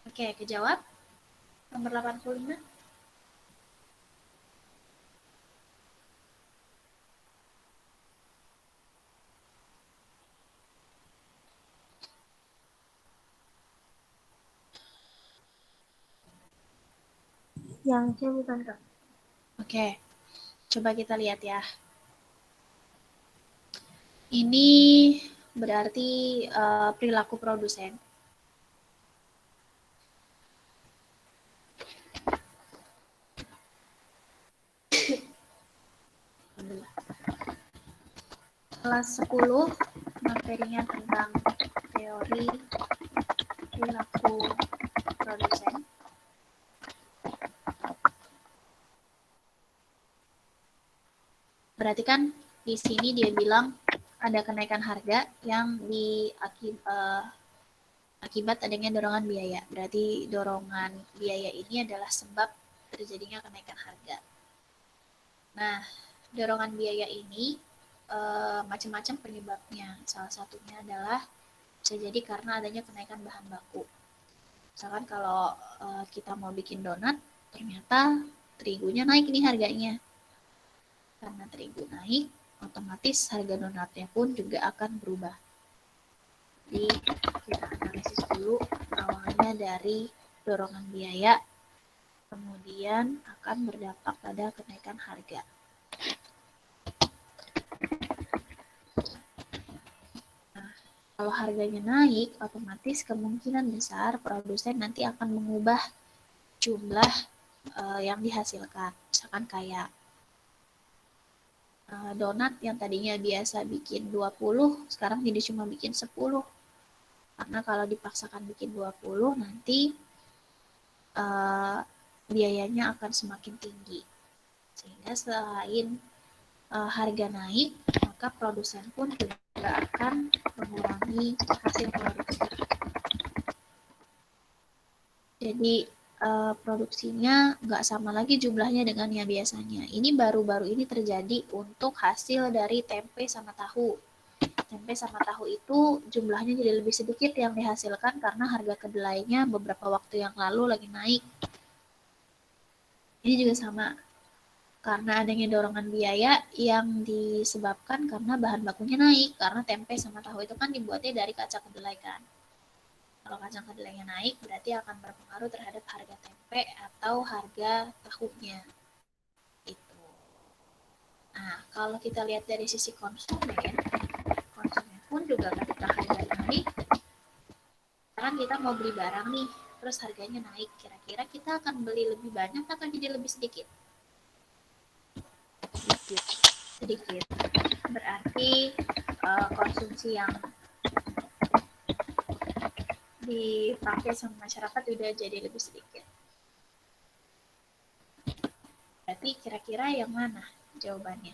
Oke, kejawab. Nomor 85.
Yang C bukan, Kak.
Oke, coba kita lihat ya. Ini berarti perilaku produsen. Kelas 10 materinya tentang teori perilaku produsen. Berarti kan di sini dia bilang ada kenaikan harga yang akibat adanya dorongan biaya. Berarti dorongan biaya ini adalah sebab terjadinya kenaikan harga. Nah, dorongan biaya ini macam-macam penyebabnya. Salah satunya adalah bisa jadi karena adanya kenaikan bahan baku. Misalkan kalau kita mau bikin donat, ternyata terigunya naik nih harganya. Karena terigu naik, otomatis harga donatnya pun juga akan berubah. Jadi kita analisis dulu awalnya dari dorongan biaya, kemudian akan berdampak pada kenaikan harga. Nah, kalau harganya naik, otomatis kemungkinan besar produsen nanti akan mengubah jumlah yang dihasilkan. Misalkan kayak donat yang tadinya biasa bikin 20, sekarang jadi cuma bikin 10. Karena kalau dipaksakan bikin 20, nanti biayanya akan semakin tinggi. Sehingga selain harga naik, maka produsen pun juga akan mengurangi hasil produksi. Jadi produksinya nggak sama lagi jumlahnya dengan yang biasanya. Ini baru-baru ini terjadi untuk hasil dari tempe sama tahu. Tempe sama tahu itu jumlahnya jadi lebih sedikit yang dihasilkan karena harga kedelainya beberapa waktu yang lalu lagi naik. Ini juga sama, karena adanya dorongan biaya yang disebabkan karena bahan bakunya naik, karena tempe sama tahu itu kan dibuatnya dari kacang kedelai kan. Kalau kacang kedelainya naik, berarti akan berpengaruh terhadap harga tempe atau harga tahunya. Itu. Nah, kalau kita lihat dari sisi konsumen pun juga ketika harga naik, kan kita mau beli barang nih, terus harganya naik, kira-kira kita akan beli lebih banyak atau jadi lebih sedikit? Sedikit. Berarti konsumsi yang dipakai sama masyarakat udah jadi lebih sedikit. Berarti kira-kira yang mana jawabannya?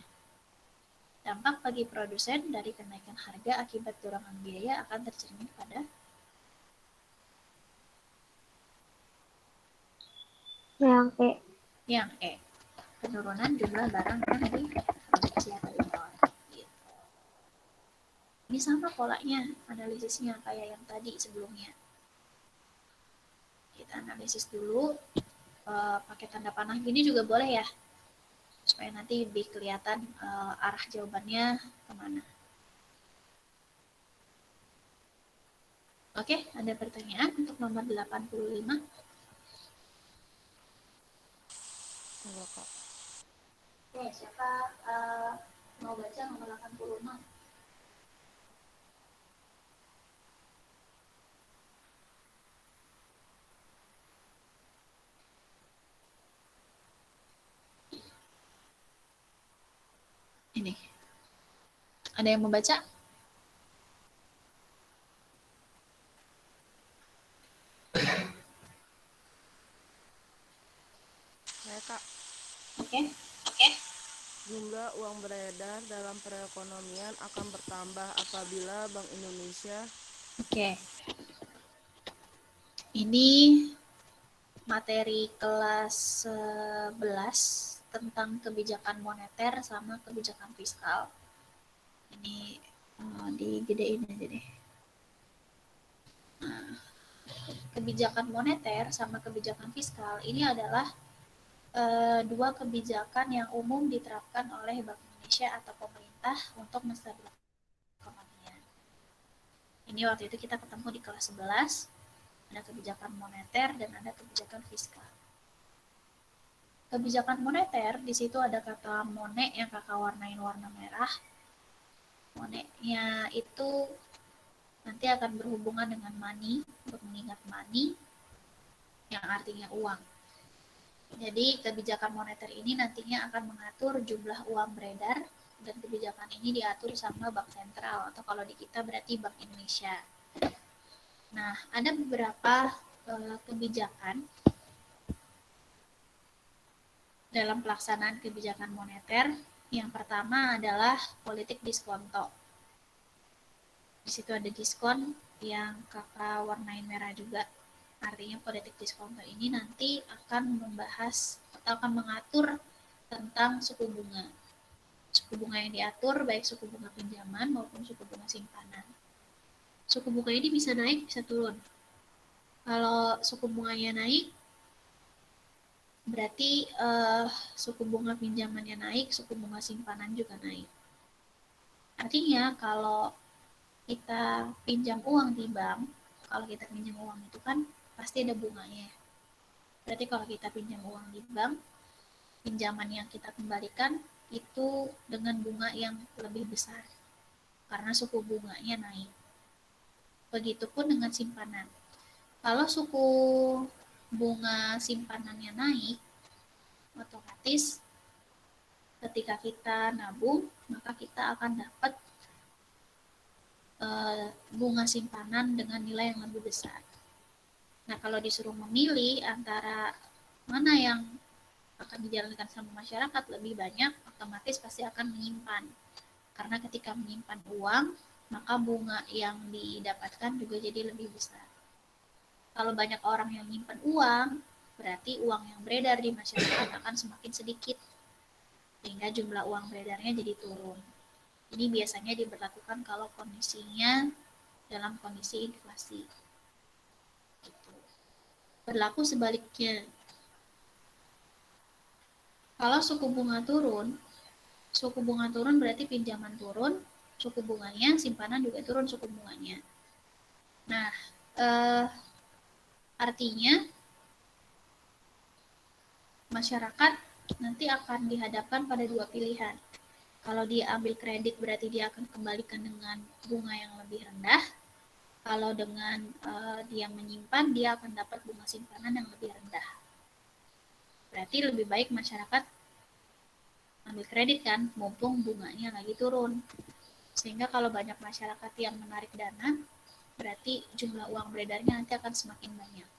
Dampak bagi produsen dari kenaikan harga akibat dorongan biaya akan tercermin pada
Yang E.
yang E, penurunan jumlah barang yang diproduksi atau impor. Gitu. Ini sama polanya analisisnya kayak yang tadi sebelumnya. Kita analisis dulu, pakai tanda panah gini juga boleh ya, supaya nanti lebih kelihatan arah jawabannya kemana. Oke, ada pertanyaan untuk nomor 85?
Enggak, Kak.
Oke, siapa mau baca nomor 86? Ini. Ada yang mau baca?
Saya, Kak.
Oke.
Jumlah uang beredar dalam perekonomian akan bertambah apabila Bank Indonesia
Oke. Ini materi kelas 11 tentang kebijakan moneter sama kebijakan fiskal. Ini digedein aja deh. Nah, kebijakan moneter sama kebijakan fiskal ini adalah dua kebijakan yang umum diterapkan oleh Bank Indonesia atau pemerintah untuk menstabilkan perekonomian. Ini waktu itu kita ketemu di kelas 11, ada kebijakan moneter dan ada kebijakan fiskal. kebijakan moneter, di situ ada kata mone yang kakak warnain warna merah. Mone-nya itu nanti akan berhubungan dengan money, untuk mengingat money, yang artinya uang. Jadi kebijakan moneter ini nantinya akan mengatur jumlah uang beredar, dan kebijakan ini diatur sama Bank Sentral, atau kalau di kita berarti Bank Indonesia. Nah, ada beberapa kebijakan dalam pelaksanaan kebijakan moneter. Yang pertama adalah politik diskonto. Di situ ada diskon yang kakak warnain merah juga. Artinya politik diskonto ini nanti akan membahas atau akan mengatur tentang suku bunga. Suku bunga yang diatur baik suku bunga pinjaman maupun suku bunga simpanan. Suku bunga ini bisa naik, bisa turun. Kalau suku bunganya naik, berarti suku bunga pinjamannya naik, suku bunga simpanan juga naik. Artinya kalau kita pinjam uang di bank, kalau kita pinjam uang itu kan pasti ada bunganya. Berarti kalau kita pinjam uang di bank, pinjaman yang kita kembalikan itu dengan bunga yang lebih besar karena suku bunganya naik. Begitupun dengan simpanan. Kalau suku bunga simpanannya naik, otomatis ketika kita nabung, maka kita akan dapat bunga simpanan dengan nilai yang lebih besar. Nah, kalau disuruh memilih antara mana yang akan dijalankan sama masyarakat lebih banyak, otomatis pasti akan menyimpan. Karena ketika menyimpan uang, maka bunga yang didapatkan juga jadi lebih besar. Kalau banyak orang yang menyimpan uang, berarti uang yang beredar di masyarakat akan semakin sedikit, sehingga jumlah uang beredarnya jadi turun. Ini biasanya diberlakukan kalau kondisinya dalam kondisi inflasi. Gitu. Berlaku sebaliknya. Kalau suku bunga turun berarti pinjaman turun, suku bunganya, simpanan juga turun suku bunganya. Nah, artinya masyarakat nanti akan dihadapkan pada dua pilihan. Kalau dia ambil kredit berarti dia akan kembalikan dengan bunga yang lebih rendah. Kalau dengan dia menyimpan, dia akan dapat bunga simpanan yang lebih rendah. Berarti lebih baik masyarakat ambil kredit kan, mumpung bunganya lagi turun. Sehingga kalau banyak masyarakat yang menarik dana, berarti jumlah uang beredarnya nanti akan semakin banyak.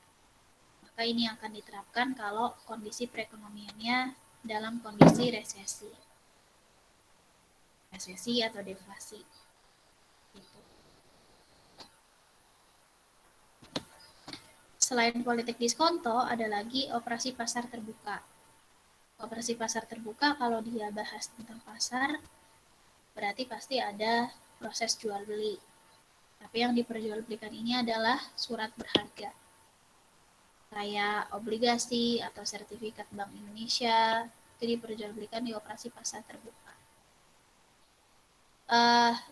Maka ini akan diterapkan kalau kondisi perekonomiannya dalam kondisi resesi. Resesi atau deflasi. Gitu. Selain politik diskonto, ada lagi operasi pasar terbuka. Operasi pasar terbuka kalau dia bahas tentang pasar, berarti pasti ada proses jual beli. Tapi yang diperjualbelikan ini adalah surat berharga. Kayak obligasi atau sertifikat Bank Indonesia, itu diperjualbelikan di operasi pasar terbuka.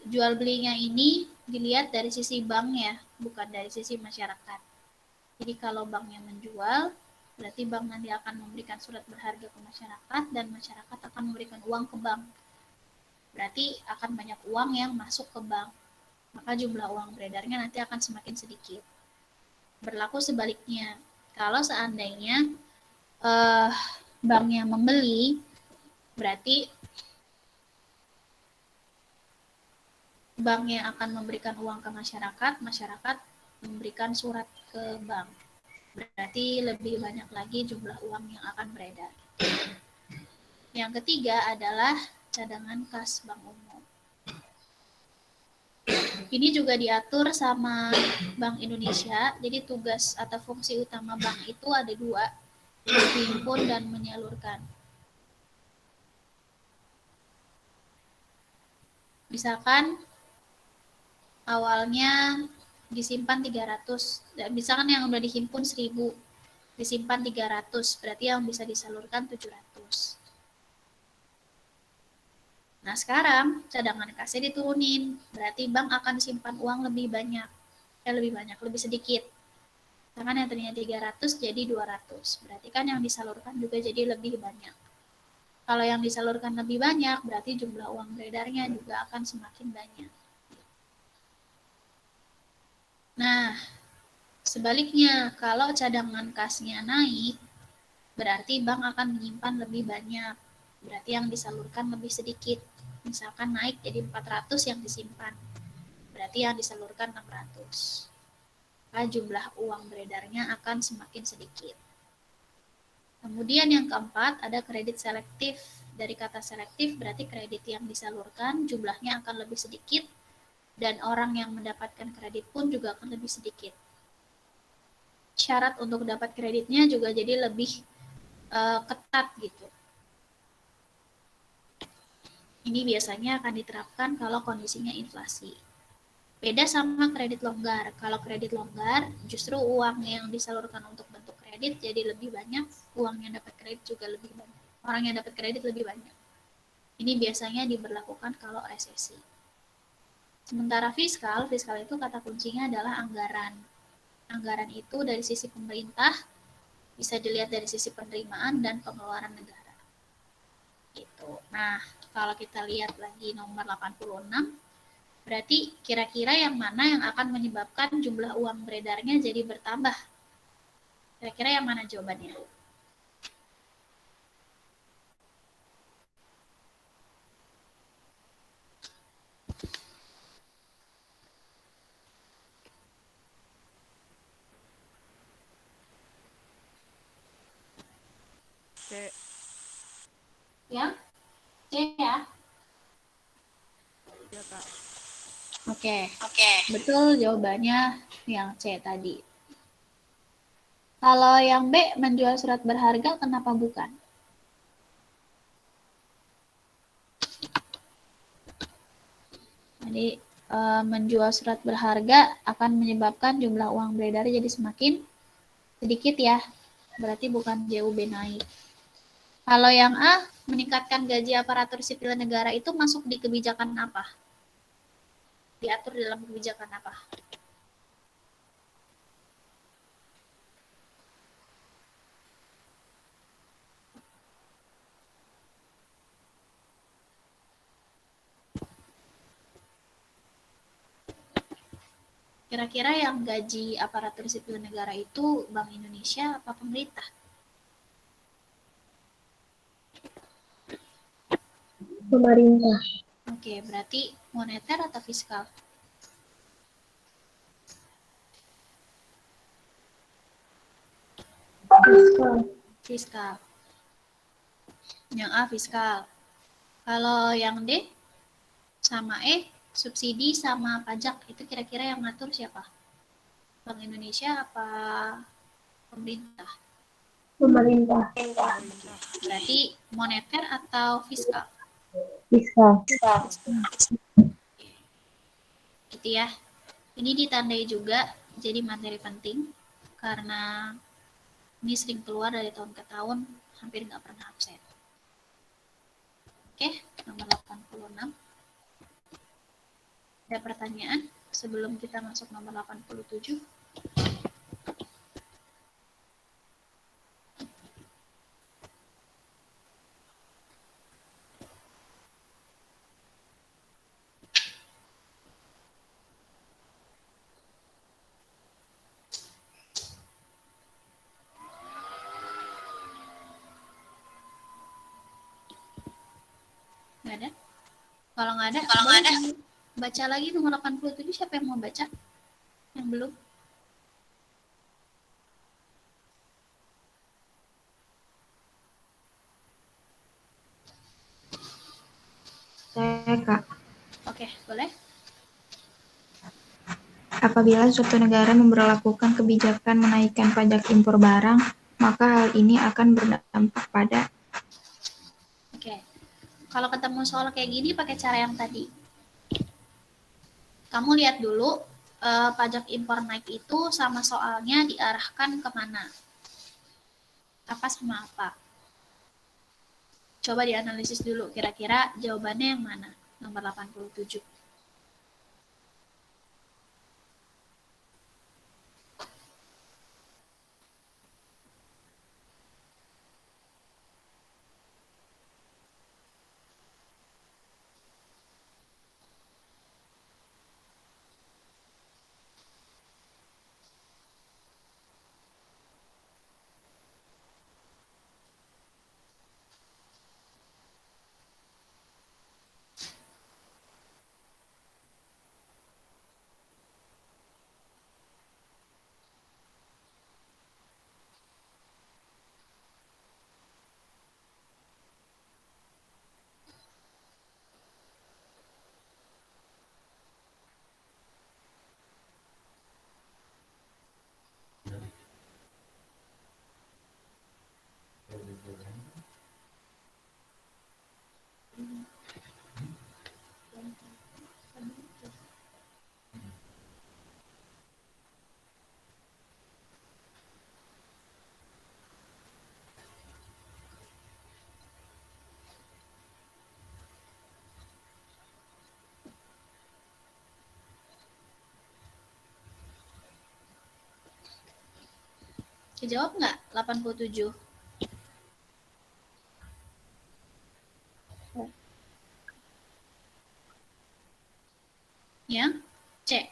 Jual belinya ini dilihat dari sisi bank ya, bukan dari sisi masyarakat. Jadi kalau banknya menjual, berarti bank nanti akan memberikan surat berharga ke masyarakat dan masyarakat akan memberikan uang ke bank. Berarti akan banyak uang yang masuk ke bank. Maka jumlah uang beredarnya nanti akan semakin sedikit. Berlaku sebaliknya. Kalau seandainya banknya membeli, berarti banknya akan memberikan uang ke masyarakat, masyarakat memberikan surat ke bank. Berarti lebih banyak lagi jumlah uang yang akan beredar. Yang ketiga adalah cadangan kas bank umum. Ini juga diatur sama Bank Indonesia. Jadi tugas atau fungsi utama bank itu ada dua, menghimpun dan menyalurkan. Misalkan awalnya disimpan 300, misalkan yang udah dihimpun 1000, disimpan 300, berarti yang bisa disalurkan 700. Nah, sekarang cadangan kasnya diturunin, berarti bank akan simpan uang lebih banyak, lebih sedikit. Misalkan yang tadinya 300 jadi 200. Berarti kan yang disalurkan juga jadi lebih banyak. Kalau yang disalurkan lebih banyak, berarti jumlah uang beredarnya juga akan semakin banyak. Nah, sebaliknya, kalau cadangan kasnya naik, berarti bank akan menyimpan lebih banyak. Berarti yang disalurkan lebih sedikit. Misalkan naik jadi 400 yang disimpan. Berarti yang disalurkan 600. Maka jumlah uang beredarnya akan semakin sedikit. Kemudian yang keempat, ada kredit selektif. Dari kata selektif berarti kredit yang disalurkan jumlahnya akan lebih sedikit dan orang yang mendapatkan kredit pun juga akan lebih sedikit. Syarat untuk dapat kreditnya juga jadi lebih ketat gitu. Ini biasanya akan diterapkan kalau kondisinya inflasi. Beda sama kredit longgar. Kalau kredit longgar, justru uang yang disalurkan untuk bentuk kredit jadi lebih banyak, uang yang dapat kredit juga lebih banyak. Orang yang dapat kredit lebih banyak. Ini biasanya diberlakukan kalau resesi. Sementara fiskal itu kata kuncinya adalah anggaran. Anggaran itu dari sisi pemerintah, bisa dilihat dari sisi penerimaan dan pengeluaran negara. Gitu. Nah, kalau kita lihat lagi nomor 86, berarti kira-kira yang mana yang akan menyebabkan jumlah uang beredarnya jadi bertambah? Kira-kira yang mana jawabannya?
C.
Yang C ya?
Ya, Kak.
Oke. Betul jawabannya yang C tadi. Kalau yang B, menjual surat berharga, kenapa bukan? Jadi, menjual surat berharga akan menyebabkan jumlah uang beredar jadi semakin sedikit ya. Berarti bukan JUB naik. Kalau yang A, meningkatkan gaji aparatur sipil negara itu masuk di kebijakan apa? Diatur dalam kebijakan apa? Kira-kira yang gaji aparatur sipil negara itu Bank Indonesia apa pemerintah?
Pemerintah.
Oke, berarti moneter atau fiskal?
Fiskal.
Fiskal. Yang A fiskal. Kalau yang D sama E, subsidi sama pajak, itu kira-kira yang ngatur siapa? Bank Indonesia apa pemerintah?
Pemerintah.
Berarti moneter atau fiskal?
Fiskal.
Gitu ya. Ini ditandai juga jadi materi penting karena ini sering keluar dari tahun ke tahun, hampir nggak pernah absen. Oke, nomor 86. Ada pertanyaan sebelum kita masuk nomor 87? Nggak ada? Kalau nggak ada, baca lagi nomor 87. Siapa yang mau baca? Yang belum?
Saya, Kak.
Oke, boleh.
Apabila suatu negara memberlakukan kebijakan menaikkan pajak impor barang, maka hal ini akan berdampak pada
Oke. Kalau ketemu soal kayak gini pakai cara yang tadi. Kamu lihat dulu pajak impor naik itu sama soalnya diarahkan kemana? Apa sama apa? Coba dianalisis dulu, kira-kira jawabannya yang mana? Nomor 87. Kejawab nggak 87? Ya, C.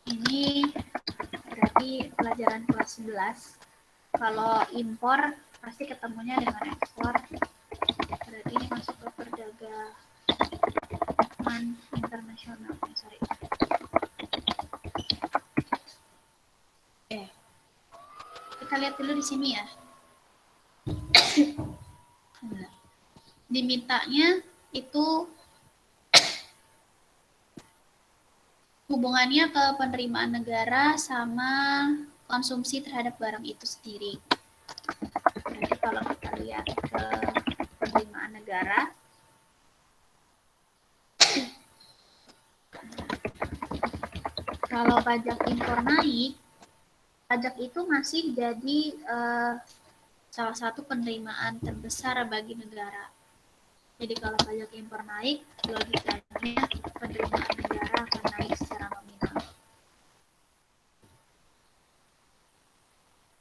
Ini berarti pelajaran kelas 11. Kalau impor pasti ketemunya dengan ekspor. Berarti ini masuk ke perdagangan internasional. Sorry. Kita lihat dulu di sini ya. Dimintanya itu hubungannya ke penerimaan negara sama konsumsi terhadap barang itu sendiri. Jadi kalau kita lihat ke penerimaan negara, kalau pajak impor naik, pajak itu masih jadi salah satu penerimaan terbesar bagi negara. Jadi kalau pajak impor naik, logikanya penerimaan negara akan naik secara nominal.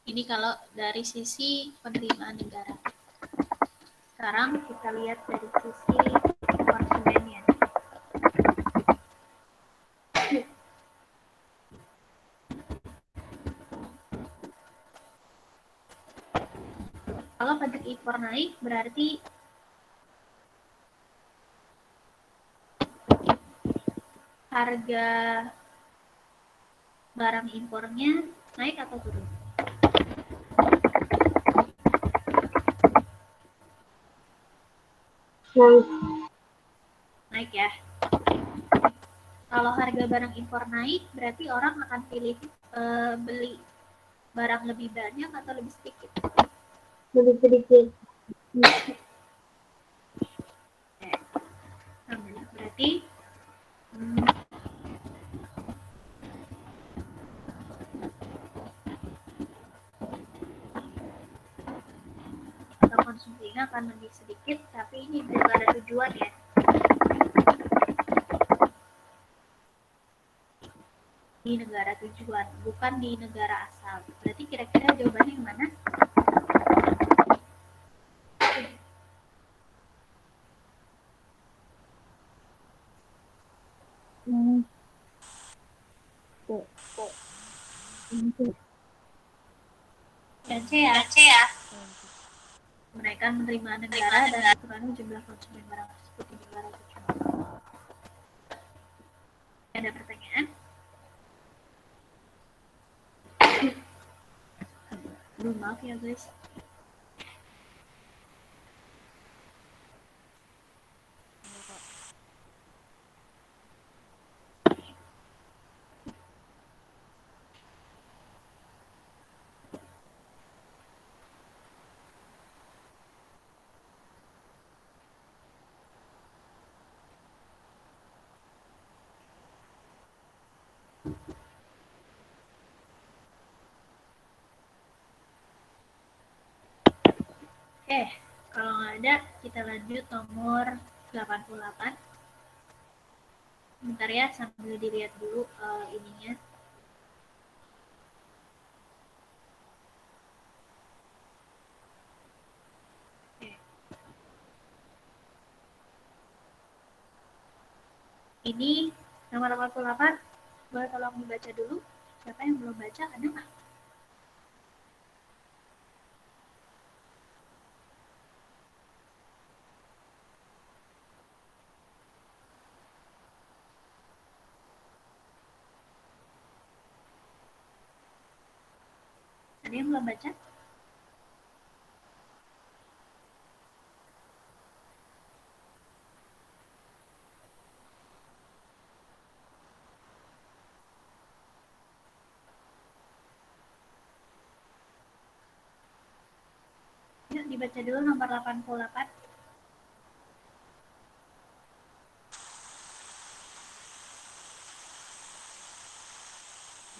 Ini kalau dari sisi penerimaan negara. Sekarang kita lihat dari sisi konsumennya. Kalau pajak impor naik, berarti harga barang impornya naik atau turun? Naik ya. Kalau harga barang impor naik, berarti orang akan pilih beli barang lebih banyak atau lebih sedikit?
Lebih sedikit.
Berarti konsumsinya akan lebih sedikit, tapi ini juga ada tujuan ya. Di negara tujuan, bukan di negara asal. Berarti kira-kira jawabannya yang mana? Dan C ya. Menaikkan penerimaan negara dan mengurangi jumlah konsumen barang tersebut di negara tujuan. Ada pertanyaan? Aduh, maaf ya guys. Oke, kalau nggak ada, kita lanjut nomor 88. Bentar ya, sambil dilihat dulu ininya. Oke. Ini nomor 88, boleh tolong dibaca dulu. Siapa yang belum baca, ada nggak? Ada yang belum baca? Yuk dibaca dulu nomor 88.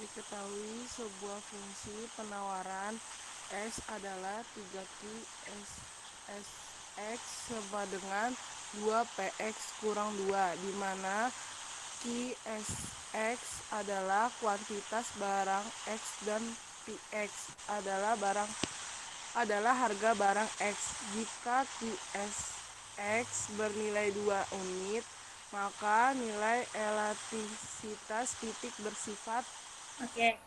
Diketahui sebuah fungsi penawaran S adalah 3Q S X sama dengan 2PX kurang 2, di mana QSX adalah kuantitas barang X dan PX adalah harga barang X. Jika QSX bernilai 2 unit, maka nilai elastisitas titik bersifat.
Oke.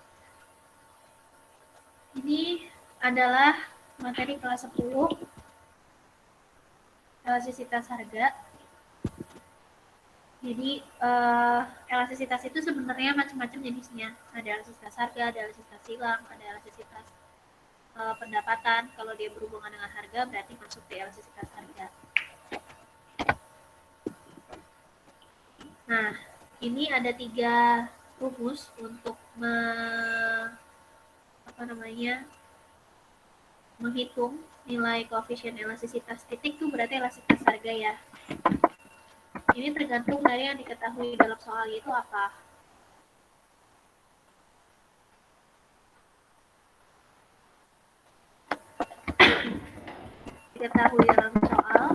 Ini adalah materi kelas 10, elastisitas harga. Jadi elastisitas itu sebenarnya macam-macam jenisnya. Ada elastisitas harga, ada elastisitas silang, ada elastisitas pendapatan. Kalau dia berhubungan dengan harga berarti masuk di elastisitas harga. Nah, ini ada 3 rumus untuk menghitung nilai koefisien elastisitas titik itu berarti elastisitas harga ya. Ini tergantung dari yang diketahui dalam soal itu apa. Diketahui dalam soal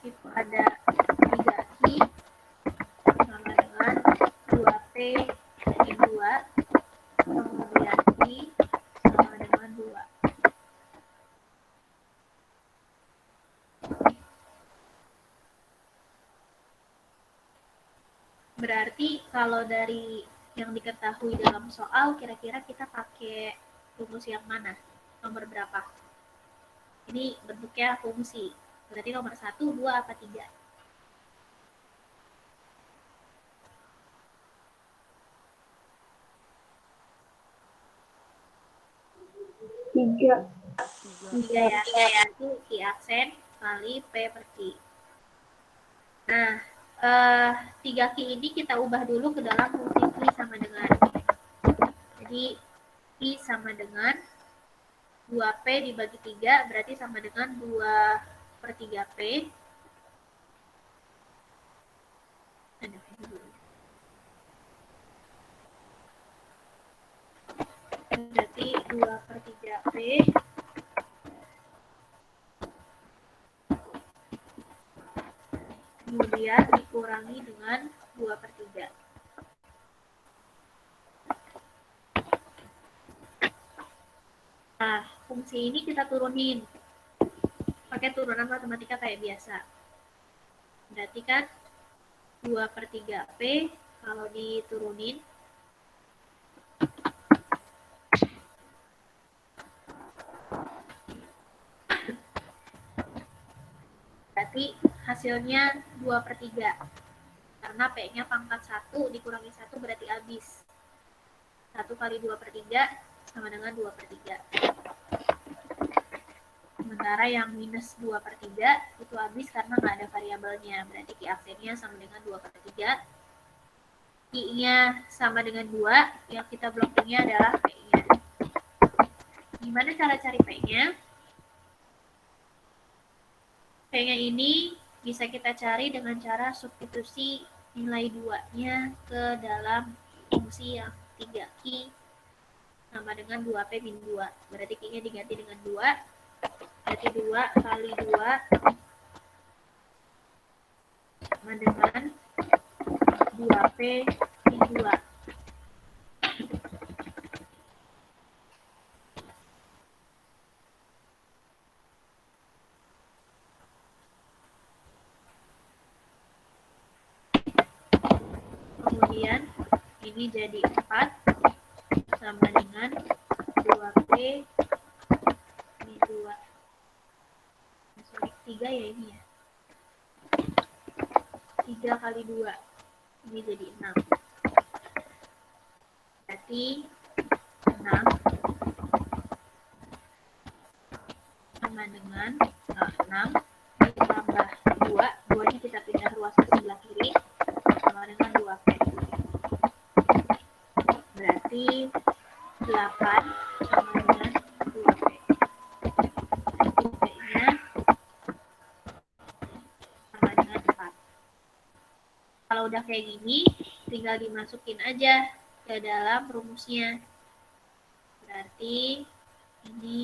itu ada 3i sama dengan 2p min 2, kemudian i sama dengan 2. Berarti kalau dari yang diketahui dalam soal, kira-kira kita pakai rumus yang mana? Nomor berapa? Ini bentuknya fungsi. Berarti nomor 1, 2, apa 3?
3.
3 ya. Itu Q aksen kali P per Q. Nah, 3Q ini kita ubah dulu ke dalam fungsi Q sama dengan. Jadi, Q sama dengan 2P dibagi 3, berarti sama dengan 2/3P. Berarti 2/3P kemudian dikurangi dengan 2/3. Nah, fungsi ini kita turunin pakai turunan matematika kayak biasa. Berarti kan 2/3P kalau diturunin berarti hasilnya 2/3. Karena P-nya pangkat 1 dikurangi 1 berarti habis. 1 kali 2/3 sama dengan 2/3. Sementara yang minus 2/3 itu habis karena nggak ada variabelnya. Berarti Q aksennya sama dengan 2/3. Q-nya sama dengan 2, yang kita belum punya adalah P-nya. Gimana cara cari P-nya? P-nya ini bisa kita cari dengan cara substitusi nilai 2-nya ke dalam fungsi yang 3Q sama dengan 2P min 2. Berarti Q-nya diganti dengan 2. Berarti 2 kali 2 sama dengan 2P min 2. Kemudian ini jadi 4 sama dengan 2P min 2. Sorry, 3 ya ini ya. 3 kali 2. Ini jadi 6. Berarti 6 sama dengan 6 ditambah 2. 2-nya kita pindah ruas ke sebelah kiri. Sama dengan 2P. Berarti 8 sama dengan 2P. P-nya sama dengan 4. Kalau udah kayak gini, tinggal dimasukin aja ke dalam rumusnya. Berarti ini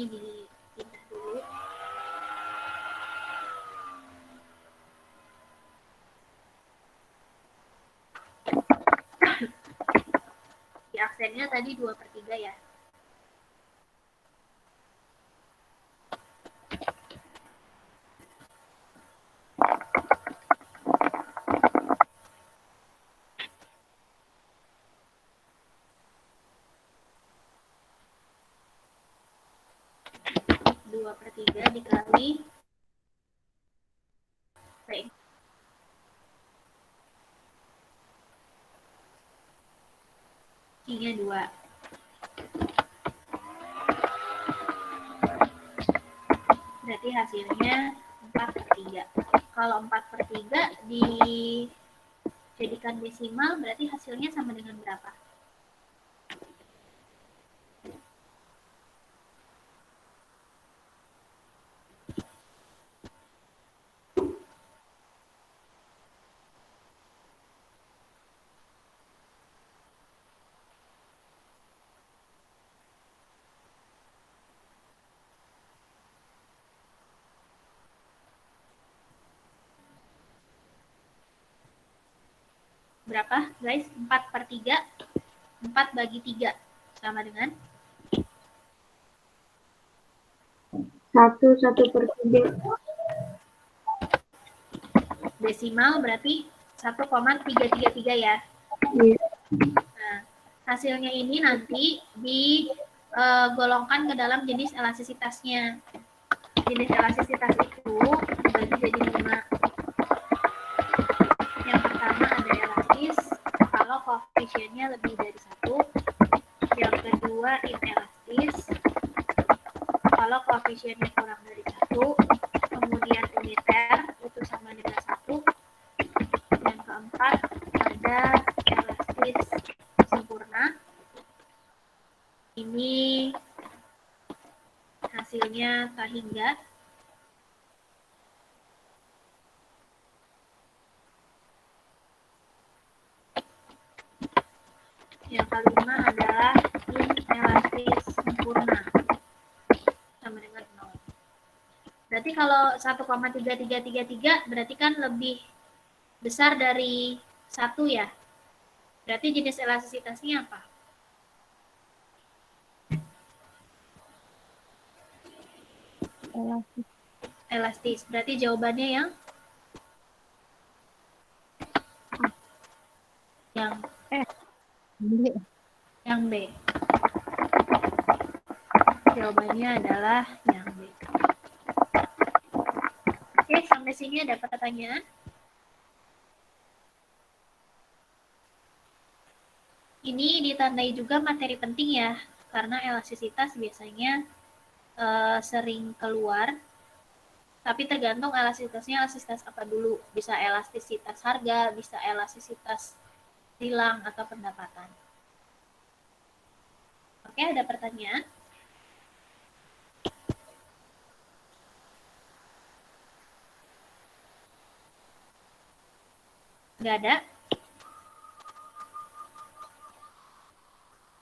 aksennya tadi 2/3 ya. Dua per tiga dikali P. Q-nya 2. Berarti hasilnya 4/3. Kalau 4/3 dijadikan desimal, berarti hasilnya sama dengan berapa? Berapa guys? 4/3. 4 bagi 3 sama dengan
1/3.
desimal, berarti 1,333 ya.
Iya.
Nah, hasilnya ini nanti digolongkan ke dalam jenis elastisitasnya. Jenis elastisitas itu dibagi jadi 5. Yang pertama ada elastis kalau koefisiennya lebih dari 1. Yang kedua inelastis kalau koefisiennya kurang dari 1. Kemudian uniter itu sama dengan 1. Yang keempat ada elastis sempurna. Ini hasilnya K hingga. Yang kelima adalah inelastis sempurna sama dengan 0. Berarti kalau 1,3333 berarti kan lebih besar dari 1 ya. Berarti jenis elastisitasnya apa? Elastis. Berarti jawabannya yang B. Jawabannya adalah yang B. Oke, sampai sini ada pertanyaan? Ini ditandai juga materi penting ya, karena elastisitas biasanya sering keluar, tapi tergantung elastisitasnya elastisitas apa dulu. Bisa elastisitas harga, bisa elastisitas silang atau pendapatan. Oke, ada pertanyaan? Nggak ada?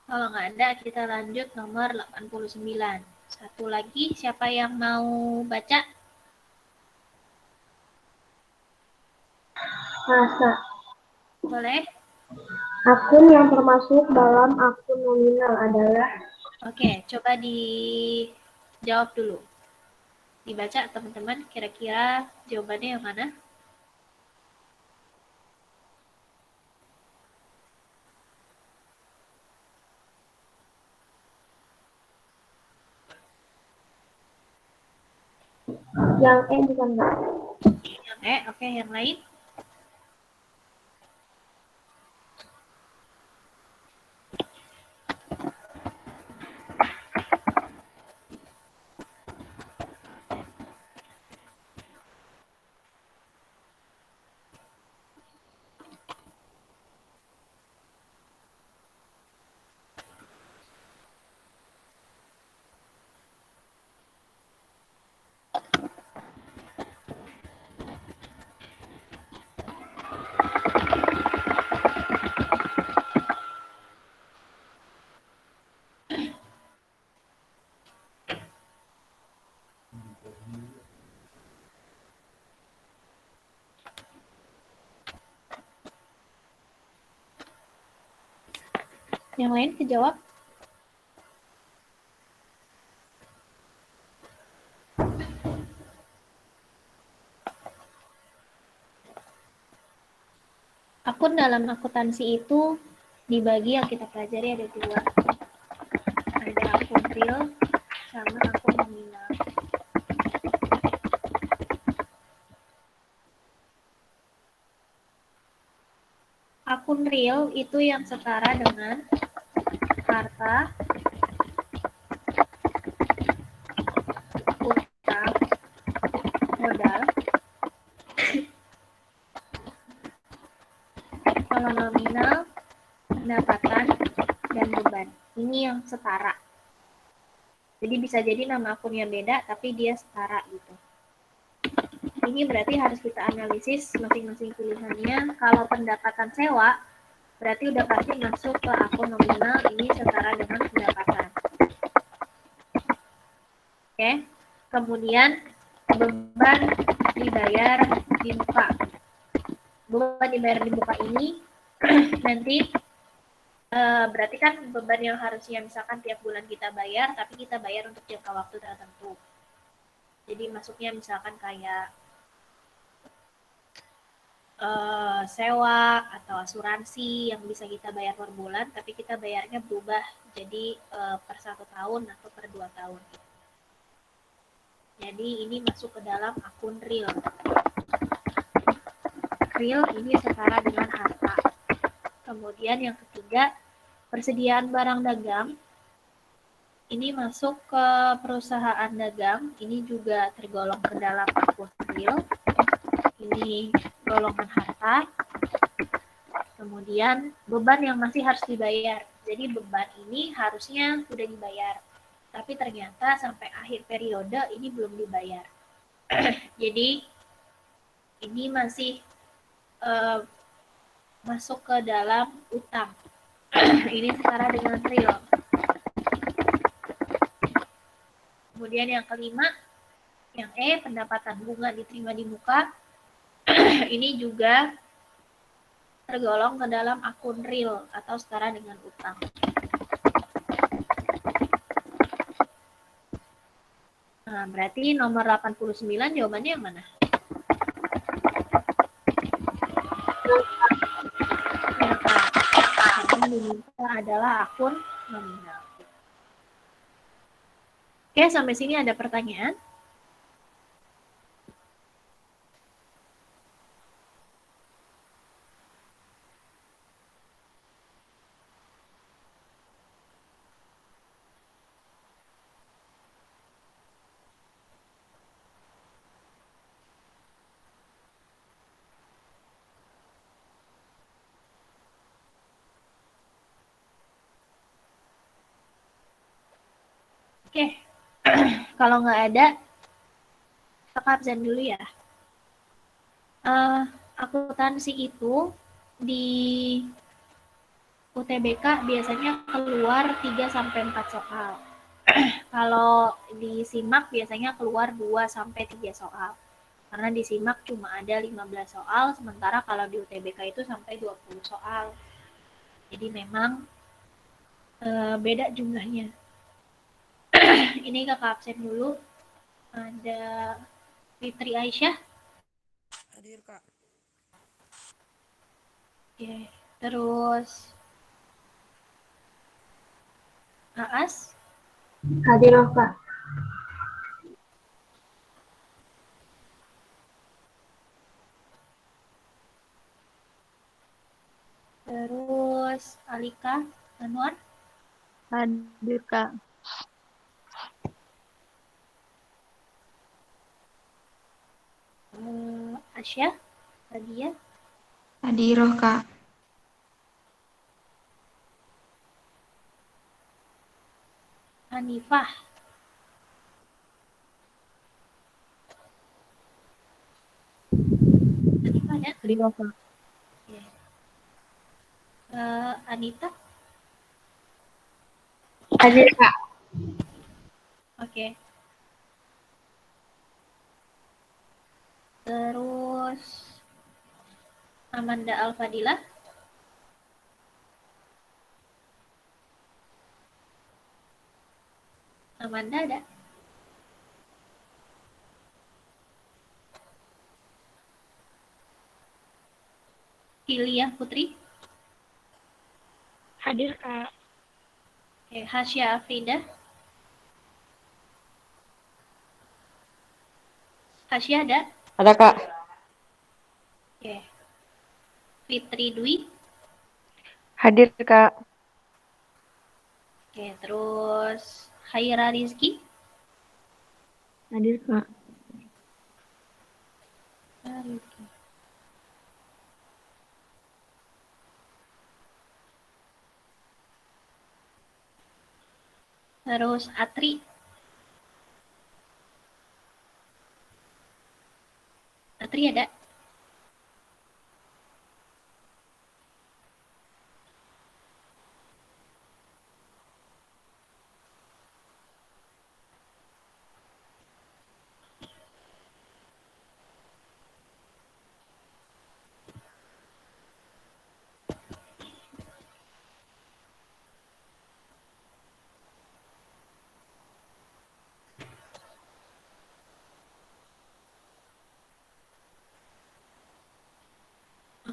Kalau nggak ada, kita lanjut nomor 89. Satu lagi, siapa yang mau baca?
Rasa.
Boleh?
Akun yang termasuk dalam akun nominal adalah
Oke, coba dijawab dulu. Dibaca teman-teman, kira-kira jawabannya yang mana?
yang E bukan nggak?
Yang E, oke, yang lain? Yang lain kejawab? Akun dalam akuntansi itu dibagi yang kita pelajari ada dua. Ada akun real sama akun nominal. Akun real itu yang setara dengan harta, utang, modal. Kalau nominal, pendapatan, dan beban. Ini yang setara. Jadi bisa jadi nama akunnya beda, tapi dia setara gitu. Ini berarti harus kita analisis masing-masing pilihannya. Kalau pendapatan sewa, berarti udah pasti masuk ke akun nominal, ini setara dengan pendapatan. Oke, kemudian beban dibayar di muka. Beban dibayar di muka ini nanti berarti kan beban yang harusnya misalkan tiap bulan kita bayar, tapi kita bayar untuk jangka waktu tertentu. Jadi masuknya misalkan kayak sewa atau asuransi yang bisa kita bayar per bulan, tapi kita bayarnya berubah jadi per 1 tahun atau per 2 tahun. Jadi ini masuk ke dalam akun real. Real ini setara dengan harta. Kemudian yang ketiga, persediaan barang dagang. Ini masuk ke perusahaan dagang, ini juga tergolong ke dalam akun real. Ini golongan harta. Kemudian beban yang masih harus dibayar. Jadi beban ini harusnya sudah dibayar, tapi ternyata sampai akhir periode ini belum dibayar. Jadi ini masih masuk ke dalam utang. Ini setara dengan real. Kemudian yang kelima, yang E, pendapatan bunga diterima di muka. Ini juga tergolong ke dalam akun real atau setara dengan utang. Nah, berarti nomor 89 jawabannya yang mana? Yang diminta adalah akun nominal. Oke, sampai sini ada pertanyaan? Oke, kalau nggak ada, kita absen dulu ya. Akuntansi itu di UTBK biasanya keluar 3-4 soal. Kalau di SIMAK biasanya keluar 2-3 soal. Karena di SIMAK cuma ada 15 soal, sementara kalau di UTBK itu sampai 20 soal. Jadi memang beda jumlahnya. Ini kakak absen dulu. Ada Fitri Aisyah.
Hadir, Kak.
Oke, terus Aas.
Hadir, Kak.
Terus Alika Anwar.
Hadir, Kak.
Asya Nadia.
Hadir, Kak.
Hanifah. Hanifah ya?
Hadir, Kak.
Oke. Anita.
Hadir, Kak.
Oke. Terus Amanda Alfadila. Amanda ada? Hilya Putri?
Hadir, Kak.
Oke, Hasya Afrida? Hasya ada?
Ada, Kak.
Oke. Fitri Dwi?
Hadir, Kak.
Oke, terus Haira Rizky?
Hadir, Kak.
Terus Atri? Atri ada?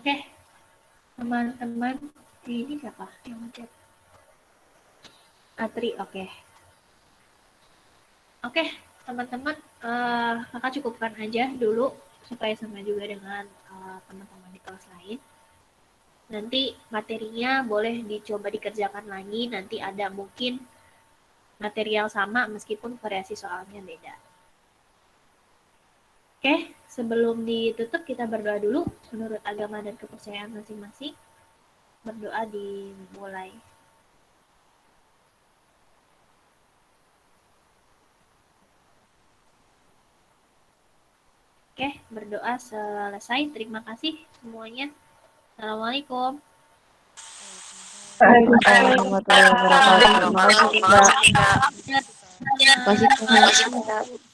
Oke, teman-teman, ini siapa yang ngechat? Atri, oke. Oke, teman-teman, kakak cukupkan aja dulu supaya sama juga dengan teman-teman di kelas lain. Nanti materinya boleh dicoba dikerjakan lagi, nanti ada mungkin material sama meskipun variasi soalnya beda. Oke, sebelum ditutup kita berdoa dulu menurut agama dan kepercayaan masing-masing. Berdoa dimulai. Oke, berdoa selesai. Terima kasih semuanya. Assalamualaikum.
Warahmatullahi wabarakatuh. Terima kasih, Kak.
Ya,
Terima kasih, Kak.